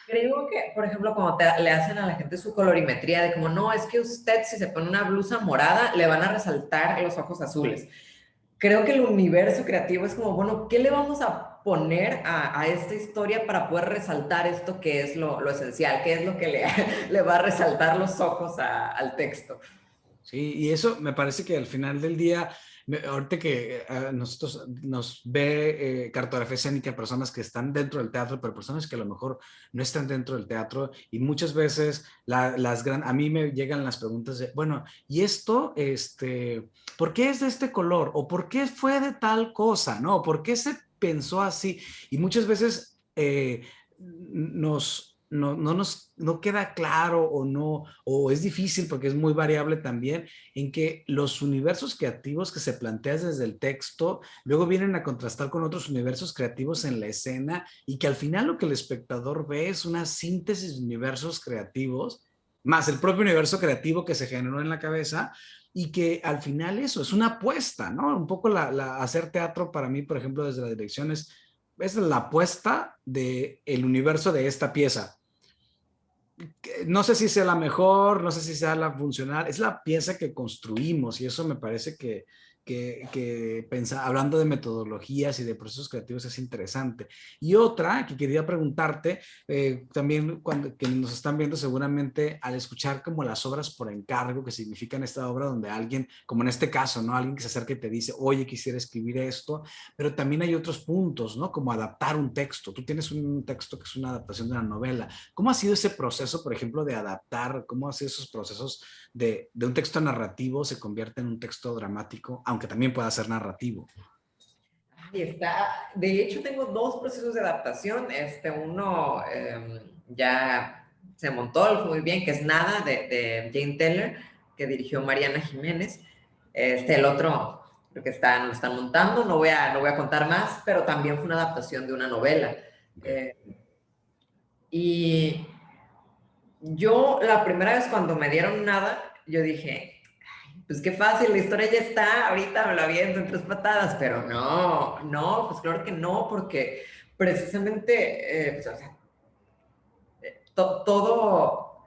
Creo que, por ejemplo, cuando le hacen a la gente su colorimetría de como, no, es que usted si se pone una blusa morada, le van a resaltar los ojos azules. Creo que el universo creativo es como, bueno, ¿qué le vamos a poner a esta historia para poder resaltar esto que es lo esencial? ¿Qué es lo que le va a resaltar los ojos al texto? Sí, y eso me parece que al final del día, ahorita que nosotros nos ve cartografía escénica, personas que están dentro del teatro, pero personas que a lo mejor no están dentro del teatro, y muchas veces a mí me llegan las preguntas de, bueno, ¿y esto, por qué es de este color? ¿O por qué fue de tal cosa? ¿No? ¿Por qué se pensó así? Y muchas veces no queda claro o no, o es difícil porque es muy variable también, en que los universos creativos que se plantean desde el texto luego vienen a contrastar con otros universos creativos en la escena y que al final lo que el espectador ve es una síntesis de universos creativos más el propio universo creativo que se generó en la cabeza y que al final eso es una apuesta, ¿no? Un poco hacer teatro para mí, por ejemplo, desde la dirección es la apuesta del universo de esta pieza. No sé si sea la mejor, no sé si sea la funcional, es la pieza que construimos y eso me parece hablando de metodologías y de procesos creativos es interesante. Y otra que quería preguntarte, también que nos están viendo seguramente al escuchar como las obras por encargo, que significan esta obra donde alguien, como en este caso, ¿no? Alguien que se acerca y te dice, oye, quisiera escribir esto, pero también hay otros puntos, ¿no? Como adaptar un texto. Tú tienes un texto que es una adaptación de una novela. ¿Cómo ha sido ese proceso, por ejemplo, de adaptar? ¿Cómo ha sido esos procesos de un texto narrativo se convierte en un texto dramático, aunque también pueda ser narrativo? Ahí está. De hecho, tengo dos procesos de adaptación. Uno ya se montó muy bien, que es Nada, de Jane Teller, que dirigió Mariana Jiménez. El otro, creo que lo están montando, no voy a contar más, pero también fue una adaptación de una novela. Okay. Y yo, la primera vez cuando me dieron Nada, yo dije, pues qué fácil, la historia ya está, ahorita me la aviento en 3 patadas, pero no, no, pues claro que no, porque precisamente, pues, o sea, todo,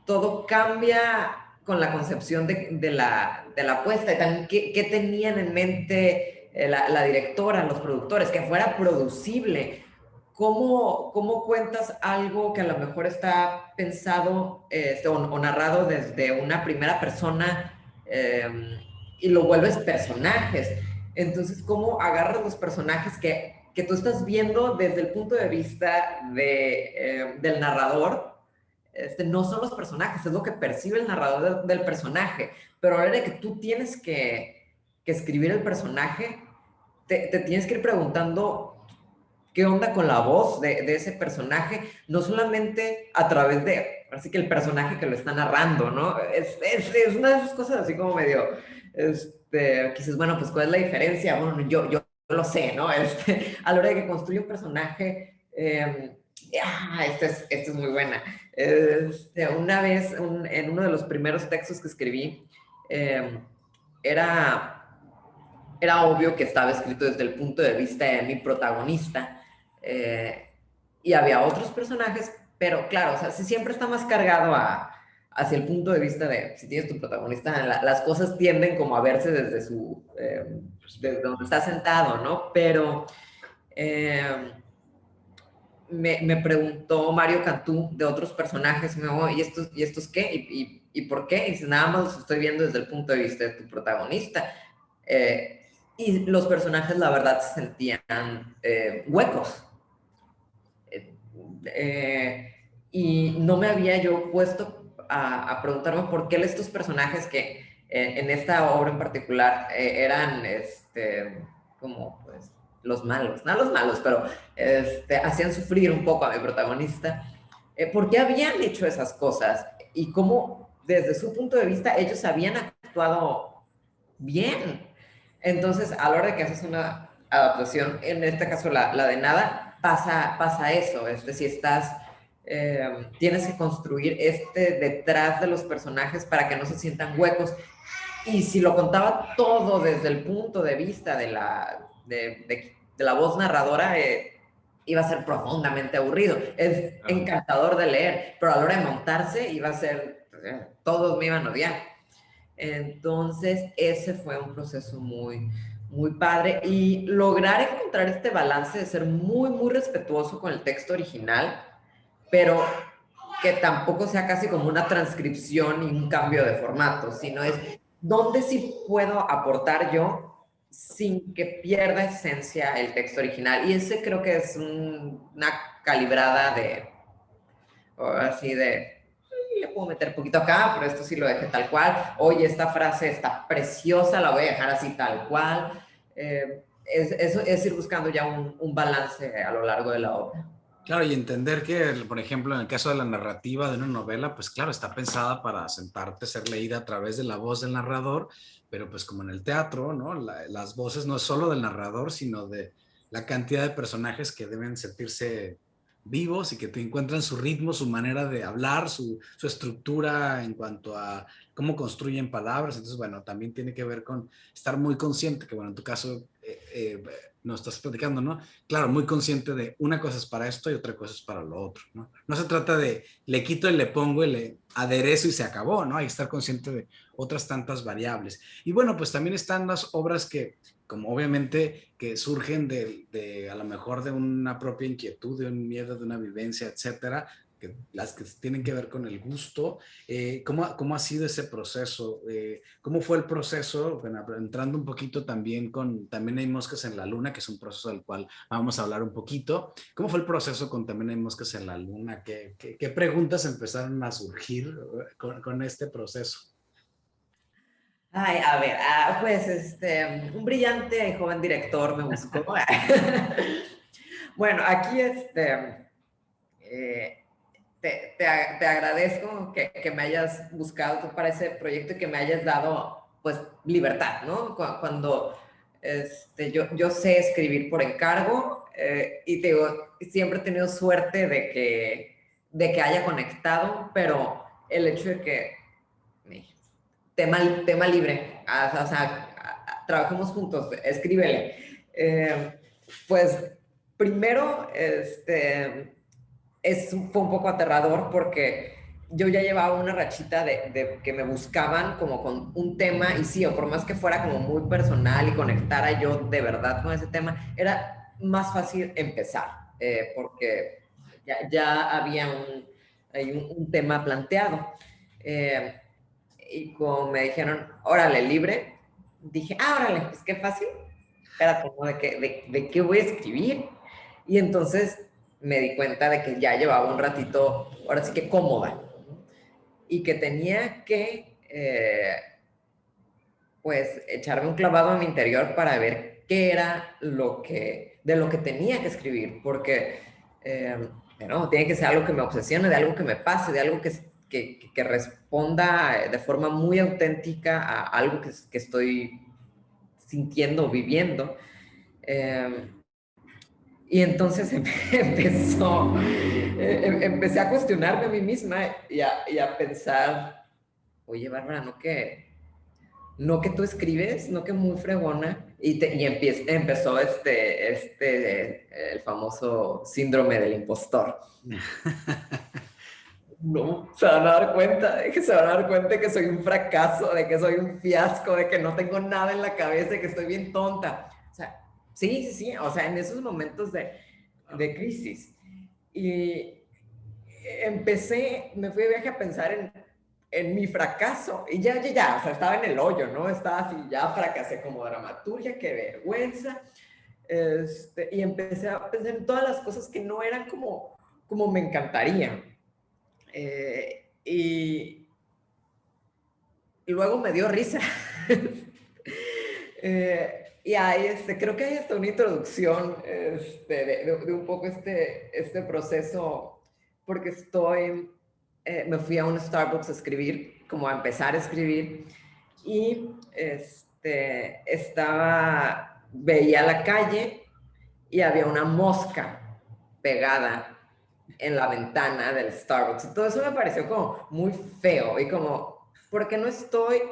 todo cambia con la concepción de la apuesta y también qué tenían en mente la directora, los productores, que fuera producible. ¿Cómo cuentas algo que a lo mejor está pensado o narrado desde una primera persona y lo vuelves personajes? Entonces, ¿cómo agarras los personajes que tú estás viendo desde el punto de vista del narrador? No son los personajes, es lo que percibe el narrador del personaje, pero a la hora de que tú tienes que escribir el personaje, te tienes que ir preguntando qué onda con la voz de ese personaje, no solamente a través de, así que el personaje que lo está narrando, ¿no? Es una de esas cosas así como medio, que dices, bueno, pues ¿cuál es la diferencia? Bueno, yo lo sé, ¿no? A la hora de que construye un personaje, esta es muy buena. Una vez, en uno de los primeros textos que escribí, eh, era, era obvio que estaba escrito desde el punto de vista de mi protagonista, eh, y había otros personajes, pero claro, o sea, si siempre está más cargado hacia el punto de vista de, si tienes tu protagonista, las cosas tienden como a verse desde desde donde está sentado, ¿no? Pero eh, me preguntó Mario Cantú de otros personajes, y me dijo, ¿y estos qué? ¿Y por qué? Y dice, nada más los estoy viendo desde el punto de vista de tu protagonista. Y los personajes, la verdad, se sentían huecos. Eh, eh, y no me había yo puesto a preguntarme por qué estos personajes que en esta obra en particular eran como pues los malos, no los malos, pero hacían sufrir un poco a mi protagonista, por qué habían hecho esas cosas y cómo desde su punto de vista ellos habían actuado bien. Entonces, a la hora de que haces una adaptación, en este caso la de nada, pasa eso. Si estás, tienes que construir detrás de los personajes para que no se sientan huecos. Y si lo contaba todo desde el punto de vista de la voz narradora, iba a ser profundamente aburrido. Es encantador de leer, pero a la hora de montarse iba a ser, todos me iban a odiar. Entonces, ese fue un proceso muy padre y lograr encontrar este balance de ser muy respetuoso con el texto original, pero que tampoco sea casi como una transcripción y un cambio de formato, sino es dónde sí puedo aportar yo sin que pierda esencia el texto original. Y ese creo que es una calibrada así de, le puedo meter poquito acá, pero esto sí lo dejé tal cual. Oye, esta frase está preciosa, la voy a dejar así tal cual. Es ir buscando ya un balance a lo largo de la obra. Claro, y entender que, por ejemplo, en el caso de la narrativa de una novela, pues claro, está pensada para sentarte, ser leída a través de la voz del narrador, pero pues como en el teatro, ¿no? Las voces no es solo del narrador, sino de la cantidad de personajes que deben sentirse vivos y que te encuentran su ritmo, su manera de hablar, su estructura en cuanto a cómo construyen palabras. Entonces, bueno, también tiene que ver con estar muy consciente, que bueno, en tu caso nos estás platicando, ¿no? Claro, muy consciente de una cosa es para esto y otra cosa es para lo otro, ¿no? No se trata de le quito y le pongo y le aderezo y se acabó, ¿no? Hay que estar consciente de otras tantas variables. Y bueno, pues también están las obras que, como obviamente, que surgen a lo mejor de una propia inquietud, de un miedo, de una vivencia, etcétera, las que tienen que ver con el gusto. ¿Cómo ha sido ese proceso? ¿Cómo fue el proceso? Bueno, entrando un poquito también hay moscas en la luna, que es un proceso del cual vamos a hablar un poquito. ¿Cómo fue el proceso con también hay moscas en la luna? ¿Qué preguntas empezaron a surgir con este proceso? Ay, a ver, pues un brillante joven director me buscó. Bueno, aquí eh, te agradezco que me hayas buscado tú para ese proyecto y que me hayas dado, pues, libertad, ¿no? Cuando yo sé escribir por encargo y te digo, siempre he tenido suerte de que haya conectado, pero el hecho de que tema libre, o sea, trabajemos juntos, escríbele. Pues primero, fue un poco aterrador porque yo ya llevaba una rachita de que me buscaban como con un tema y sí, o por más que fuera como muy personal y conectara yo de verdad con ese tema, era más fácil empezar, porque ya había un tema planteado. Y como me dijeron, órale, libre, dije, órale, pues qué fácil, espérate, ¿no? ¿De qué voy a escribir? Y entonces me di cuenta de que ya llevaba un ratito, ahora sí que cómoda, y que tenía que, pues, echarme un clavado a mi interior para ver qué era de lo que tenía que escribir, porque, no, tiene que ser algo que me obsesione, de algo que me pase, de algo que responda de forma muy auténtica a algo que estoy sintiendo, viviendo. Y entonces empecé a cuestionarme a mí misma y a pensar, oye, Bárbara, no que tú escribes, no que muy fregona, empezó el famoso síndrome del impostor. No, se van a dar cuenta, de que se van a dar cuenta de que soy un fracaso, de que soy un fiasco, de que no tengo nada en la cabeza, de que estoy bien tonta. O sea, sí, o sea, en esos momentos de crisis. Y me fui de viaje a pensar en mi fracaso, y ya, o sea, estaba en el hoyo, ¿no? Estaba así, ya fracasé como dramaturgia, qué vergüenza. Y empecé a pensar en todas las cosas que no eran como me encantaría. Y luego me dio risa. Y ahí, creo que hay hasta una introducción de un poco este proceso, porque me fui a un Starbucks a escribir, como a empezar a escribir, y veía la calle y había una mosca pegada en la ventana del Starbucks. Y todo eso me pareció como muy feo y como, ¿por qué no estoy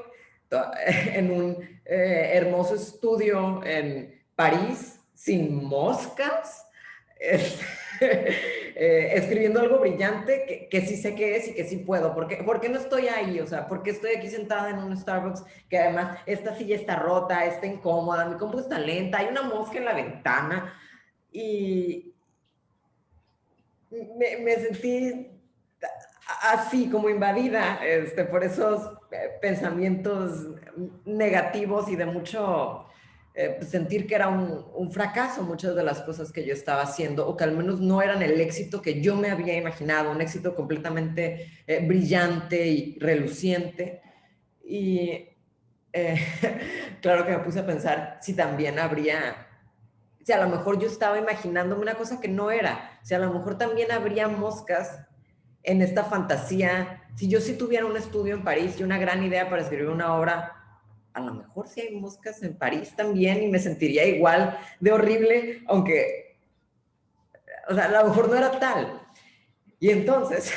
en un hermoso estudio en París sin moscas? Escribiendo algo brillante que sí sé qué es y que sí puedo. ¿Por qué no estoy ahí? O sea, ¿por qué estoy aquí sentada en un Starbucks que además esta silla está rota, está incómoda, mi compu está lenta, hay una mosca en la ventana? Y me sentí así como invadida por esos pensamientos negativos y de mucho sentir que era un fracaso muchas de las cosas que yo estaba haciendo, o que al menos no eran el éxito que yo me había imaginado, un éxito completamente brillante y reluciente. Y eh, claro que me puse a pensar si a lo mejor yo estaba imaginándome una cosa que no era, si a lo mejor también habría moscas en esta fantasía. Si yo sí tuviera un estudio en París y una gran idea para escribir una obra, a lo mejor sí hay moscas en París también y me sentiría igual de horrible, aunque, o sea, a lo mejor no era tal. Y entonces,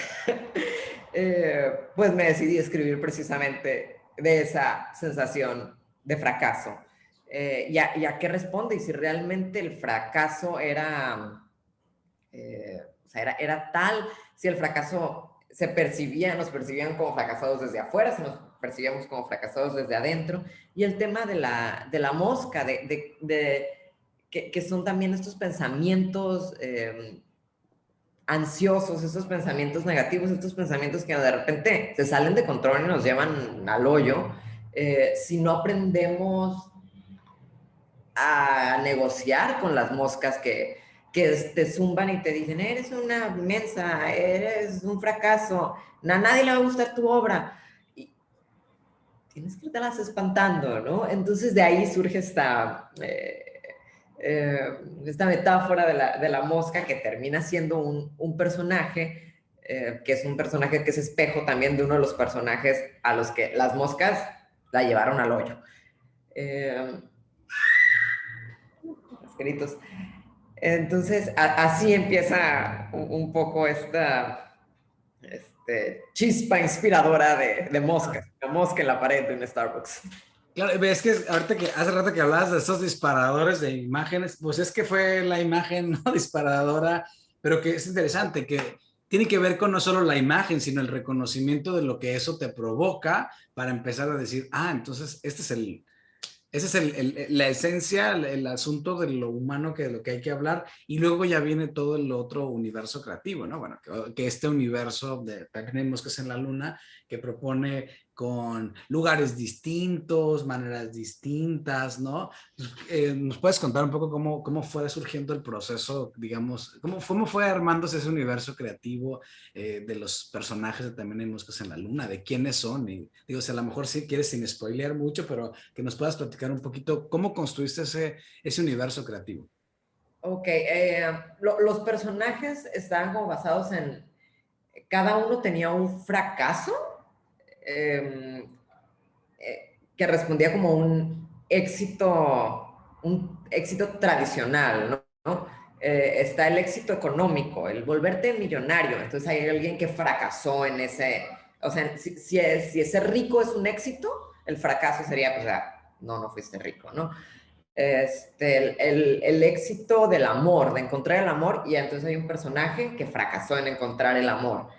pues me decidí a escribir precisamente de esa sensación de fracaso. ¿Y a qué responde? Y si realmente el fracaso o sea, era tal, si el fracaso nos percibían como fracasados desde afuera, si nos percibíamos como fracasados desde adentro. Y el tema de la mosca, que son también estos pensamientos ansiosos, estos pensamientos negativos, estos pensamientos que de repente se salen de control y nos llevan al hoyo. Si no aprendemos a negociar con las moscas que te zumban y te dicen, eres una mensa, eres un fracaso, a nadie le va a gustar tu obra. Y tienes que estarlas espantando, ¿no? Entonces de ahí surge esta metáfora de la mosca, que termina siendo un personaje, que es un personaje que es espejo también de uno de los personajes a los que las moscas la llevaron al hoyo. Los gritos. Entonces, así empieza un poco chispa inspiradora de mosca, la mosca en la pared de un Starbucks. Claro, es que ahorita que hace rato que hablabas de esos disparadores de imágenes, pues es que fue la imagen no disparadora, pero que es interesante, que tiene que ver con no solo la imagen, sino el reconocimiento de lo que eso te provoca para empezar a decir, ah, entonces ese es la esencia, el asunto de lo humano, que de lo que hay que hablar, y luego ya viene todo el otro universo creativo, ¿no? Bueno, que este universo de También Moscas en la Luna, que propone con lugares distintos, maneras distintas, ¿no? ¿Nos puedes contar un poco cómo fue surgiendo el proceso, digamos, cómo fue armándose ese universo creativo de los personajes de También hay Moscas en la Luna, de quiénes son? Y digo, o sea, a lo mejor sí quieres sin spoilear mucho, pero que nos puedas platicar un poquito cómo construiste ese universo creativo. Ok, los personajes estaban como basados en, cada uno tenía un fracaso eh, que respondía como un éxito tradicional, ¿no? Está el éxito económico, el volverte millonario. Entonces hay alguien que fracasó en ese, o sea, si ese rico es un éxito, el fracaso sería, pues, no fuiste rico, ¿no? El éxito del amor, de encontrar el amor, y entonces hay un personaje que fracasó en encontrar el amor.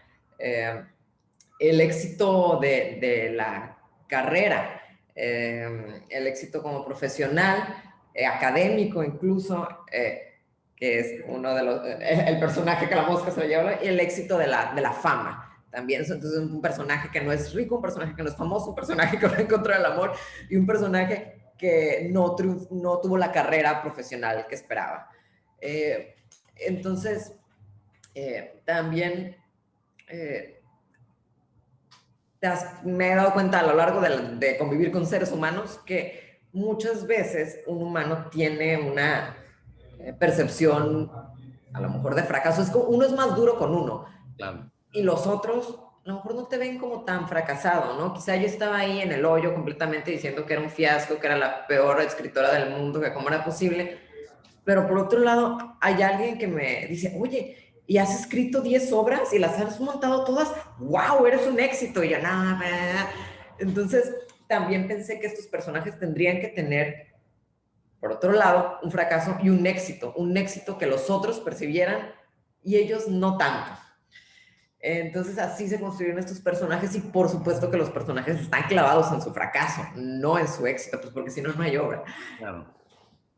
El éxito de la carrera, el éxito como profesional, académico incluso, que es uno de los, el personaje que la mosca se lo lleva, y el éxito de la fama. También es entonces un personaje que no es rico, un personaje que no es famoso, un personaje que va a encontrar el amor, y un personaje que no tuvo la carrera profesional que esperaba. Entonces, también me he dado cuenta a lo largo de convivir con seres humanos que muchas veces un humano tiene una percepción a lo mejor de fracaso. Uno es más duro con uno. Claro. Y los otros a lo mejor no te ven como tan fracasado, ¿no? Quizá yo estaba ahí en el hoyo completamente diciendo que era un fiasco, que era la peor escritora del mundo, que cómo era posible. Pero por otro lado, hay alguien que me dice, oye, ¿y has escrito 10 obras y las has montado todas? ¡Wow! Eres un éxito. Y yo, nada. Entonces, también pensé que estos personajes tendrían que tener, por otro lado, un fracaso y un éxito que los otros percibieran y ellos no tanto. Entonces, así se construyeron estos personajes, y por supuesto que los personajes están clavados en su fracaso, no en su éxito, pues porque si no, no hay obra. Claro.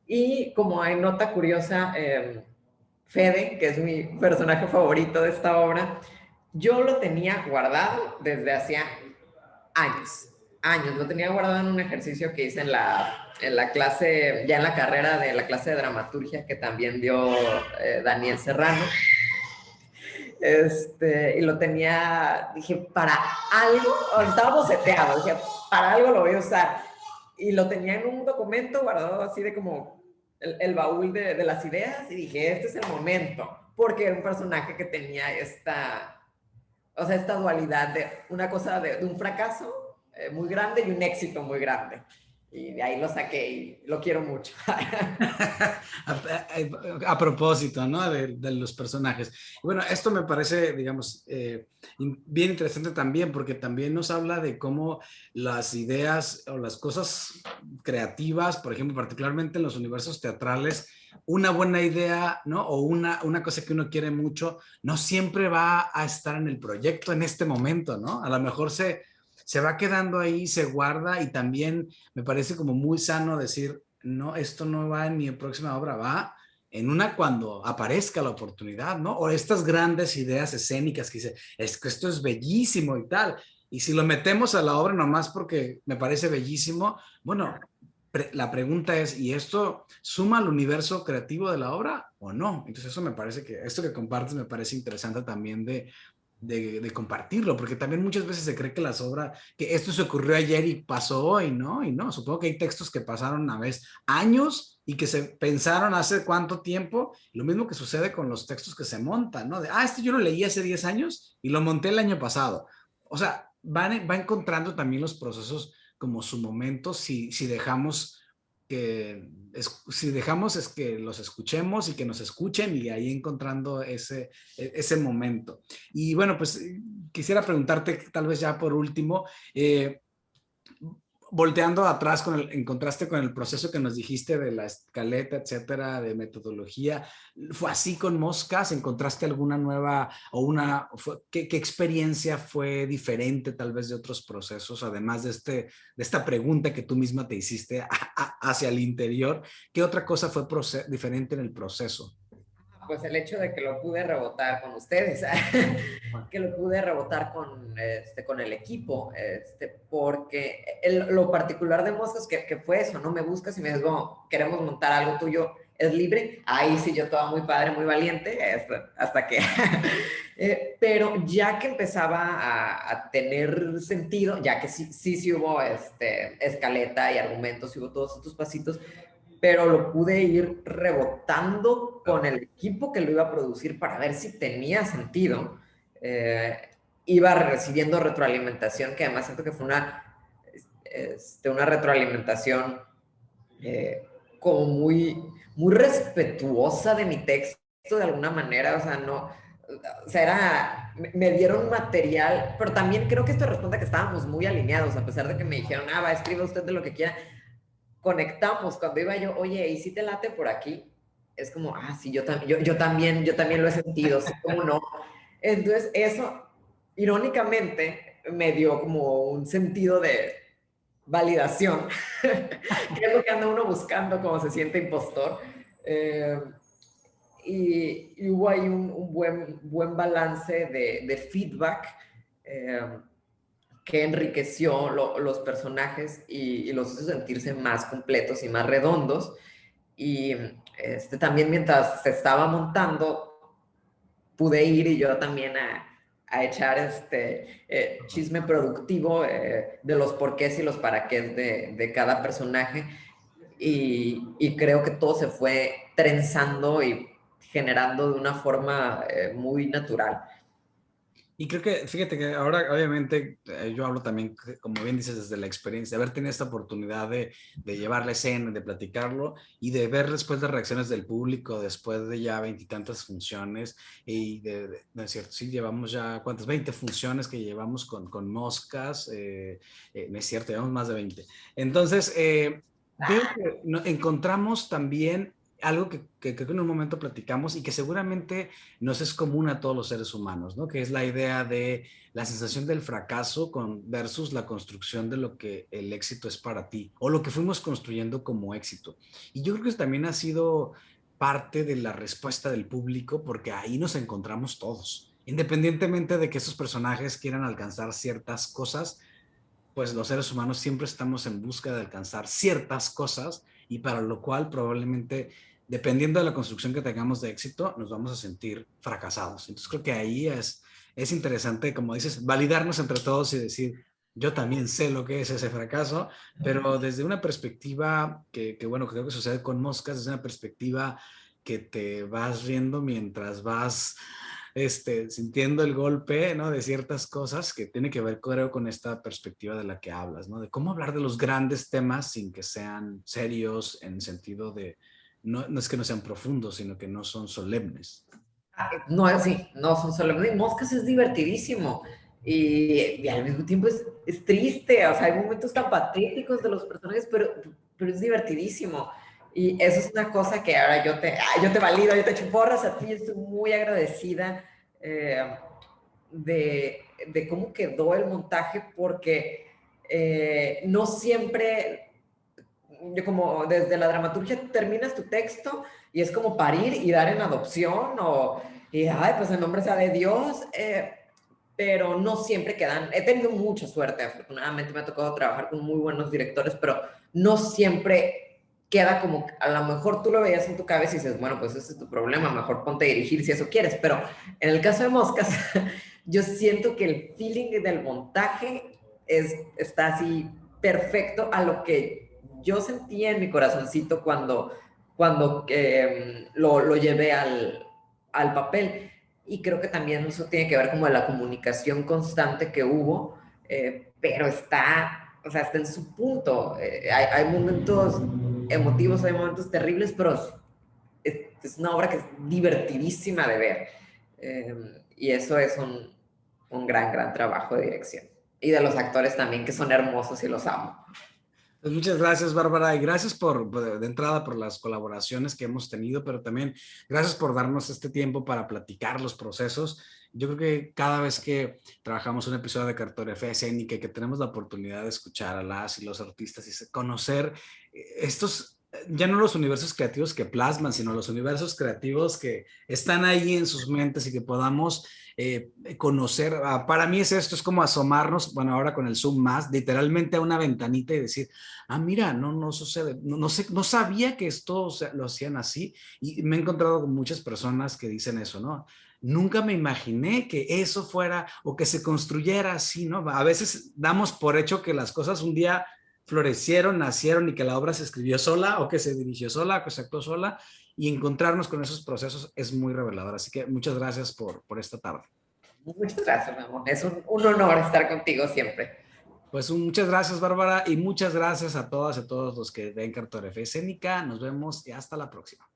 Y como hay nota curiosa, Fede, que es mi personaje favorito de esta obra, yo lo tenía guardado desde hacía años. Lo tenía guardado en un ejercicio que hice en la clase, ya en la carrera de la clase de dramaturgia que también dio Daniel Serrano. Y lo tenía, dije, para algo, estaba boceteado, dije, para algo lo voy a usar. Y lo tenía en un documento guardado así de como el baúl de las ideas, y dije, este es el momento, porque era un personaje que tenía esta dualidad de una cosa de un fracaso muy grande y un éxito muy grande. Y de ahí lo saqué y lo quiero mucho. A propósito, ¿no? De los personajes. Bueno, esto me parece, digamos, bien interesante también, porque también nos habla de cómo las ideas o las cosas creativas, por ejemplo, particularmente en los universos teatrales, una buena idea, ¿no? O una cosa que uno quiere mucho, no siempre va a estar en el proyecto en este momento, ¿no? A lo mejor se va quedando ahí, se guarda, y también me parece como muy sano decir, no, esto no va en mi próxima obra, va en una cuando aparezca la oportunidad, ¿no? O estas grandes ideas escénicas que dice, es que esto es bellísimo y tal. Y si lo metemos a la obra nomás porque me parece bellísimo, bueno, la pregunta es, ¿y esto suma al universo creativo de la obra o no? Entonces eso me parece que, esto que compartes me parece interesante también de compartirlo, porque también muchas veces se cree que las obras, que esto se ocurrió ayer y pasó hoy, ¿no? Y no, supongo que hay textos que pasaron a veces años y que se pensaron hace cuánto tiempo, lo mismo que sucede con los textos que se montan, ¿no? Este yo lo leí hace 10 años y lo monté el año pasado. O sea, va encontrando también los procesos como su momento si dejamos si dejamos es que los escuchemos y que nos escuchen y ahí encontrando ese momento. Y bueno, pues quisiera preguntarte tal vez ya por último, volteando atrás en contraste con el proceso que nos dijiste de la escaleta, etcétera, de metodología, ¿fue así con Moscas? ¿Encontraste alguna nueva o qué experiencia fue diferente tal vez de otros procesos, además de esta pregunta que tú misma te hiciste hacia el interior? ¿Qué otra cosa fue diferente en el proceso? Pues el hecho de que lo pude rebotar con ustedes, Bueno, que lo pude rebotar con el equipo, porque lo particular de Moscas que fue eso, ¿no? Me buscas y me dices, bueno, queremos montar algo tuyo, ¿es libre? Ahí sí yo estaba muy padre, muy valiente, hasta que... pero ya que empezaba a tener sentido, ya que sí hubo escaleta y argumentos, y hubo todos estos pasitos, pero lo pude ir rebotando con el equipo que lo iba a producir para ver si tenía sentido. Eh, Iba recibiendo retroalimentación, que además siento que fue una retroalimentación como muy respetuosa de mi texto de alguna manera, o sea, no, o sea, me dieron material, pero también creo que esto responde a que estábamos muy alineados, a pesar de que me dijeron, va, escriba usted de lo que quiera, conectamos cuando iba yo, oye, ¿y si te late por aquí? Es como, sí, yo también lo he sentido, sí, cómo no. Entonces, eso, irónicamente, me dio como un sentido de validación, que es lo que anda uno buscando, como se siente impostor. Eh, y hubo ahí un buen balance de feedback. Que enriqueció los personajes y los hizo sentirse más completos y más redondos. Y también mientras se estaba montando, pude ir y yo también a echar chisme productivo de los porqués y los paraqués de cada personaje. Y creo que todo se fue trenzando y generando de una forma muy natural. y creo que, fíjate que ahora obviamente yo hablo también, como bien dices, desde la experiencia, de haber tenido esta oportunidad de llevar la escena, de platicarlo y de ver después las reacciones del público, después de ya veintitantas funciones, y no es cierto, sí, llevamos ya, ¿cuántas? 20 funciones que llevamos con Moscas, no es cierto, llevamos más de 20. Entonces, veo que encontramos también algo que creo que en un momento platicamos y que seguramente nos es común a todos los seres humanos, ¿no? Que es la idea de la sensación del fracaso versus la construcción de lo que el éxito es para ti o lo que fuimos construyendo como éxito. Y yo creo que eso también ha sido parte de la respuesta del público porque ahí nos encontramos todos. Independientemente de que esos personajes quieran alcanzar ciertas cosas, pues los seres humanos siempre estamos en busca de alcanzar ciertas cosas y para lo cual probablemente, dependiendo de la construcción que tengamos de éxito, nos vamos a sentir fracasados. Entonces creo que ahí es interesante, como dices, validarnos entre todos y decir, yo también sé lo que es ese fracaso, pero desde una perspectiva bueno, creo que sucede con Moscas, desde una perspectiva que te vas riendo mientras vas sintiendo el golpe, ¿no? De ciertas cosas que tiene que ver, creo, con esta perspectiva de la que hablas, ¿no? De cómo hablar de los grandes temas sin que sean serios en el sentido de, no es que no sean profundos, sino que no son solemnes. No, sí, no son solo Moscas, es divertidísimo y al mismo tiempo es triste, o sea, hay momentos tan patéticos de los personajes, pero es divertidísimo. Y eso es una cosa que ahora yo te valido, yo te echo porras a ti, estoy muy agradecida de cómo quedó el montaje, porque no siempre, yo como desde la dramaturgia terminas tu texto y es como parir y dar en adopción ay, pues el nombre sea de Dios, pero no siempre quedan. He tenido mucha suerte, afortunadamente me ha tocado trabajar con muy buenos directores, pero no siempre queda como, a lo mejor tú lo veías en tu cabeza y dices, bueno, pues ese es tu problema, mejor ponte a dirigir si eso quieres, pero en el caso de Moscas, yo siento que el feeling del montaje está así perfecto a lo que yo sentía en mi corazoncito cuando lo llevé al papel. Y creo que también eso tiene que ver como de la comunicación constante que hubo, pero está, o sea, está en su punto. Hay momentos emotivos, hay momentos terribles, pero es una obra que es divertidísima de ver. Y eso es un gran, gran trabajo de dirección. Y de los actores también, que son hermosos y los amo. Pues muchas gracias, Bárbara, y gracias de entrada por las colaboraciones que hemos tenido, pero también gracias por darnos este tiempo para platicar los procesos. Yo creo que cada vez que trabajamos un episodio de cartografía escénica y que tenemos la oportunidad de escuchar a las y los artistas y conocer estos, ya no los universos creativos que plasman, sino los universos creativos que están ahí en sus mentes y que podamos conocer. Para mí es esto, es como asomarnos, bueno, ahora con el Zoom más, literalmente a una ventanita y decir, mira, no sucede, no sé, no sabía que esto lo hacían así, y me he encontrado con muchas personas que dicen eso, ¿no? Nunca me imaginé que eso fuera o que se construyera así, ¿no? A veces damos por hecho que las cosas un día florecieron, nacieron y que la obra se escribió sola o que se dirigió sola o que se actuó sola, y encontrarnos con esos procesos es muy revelador. Así que muchas gracias por esta tarde. Muchas gracias, mi amor. Es un honor estar contigo siempre. Pues muchas gracias, Bárbara, y muchas gracias a todas y a todos los que ven Cartografía Escénica. Nos vemos y hasta la próxima.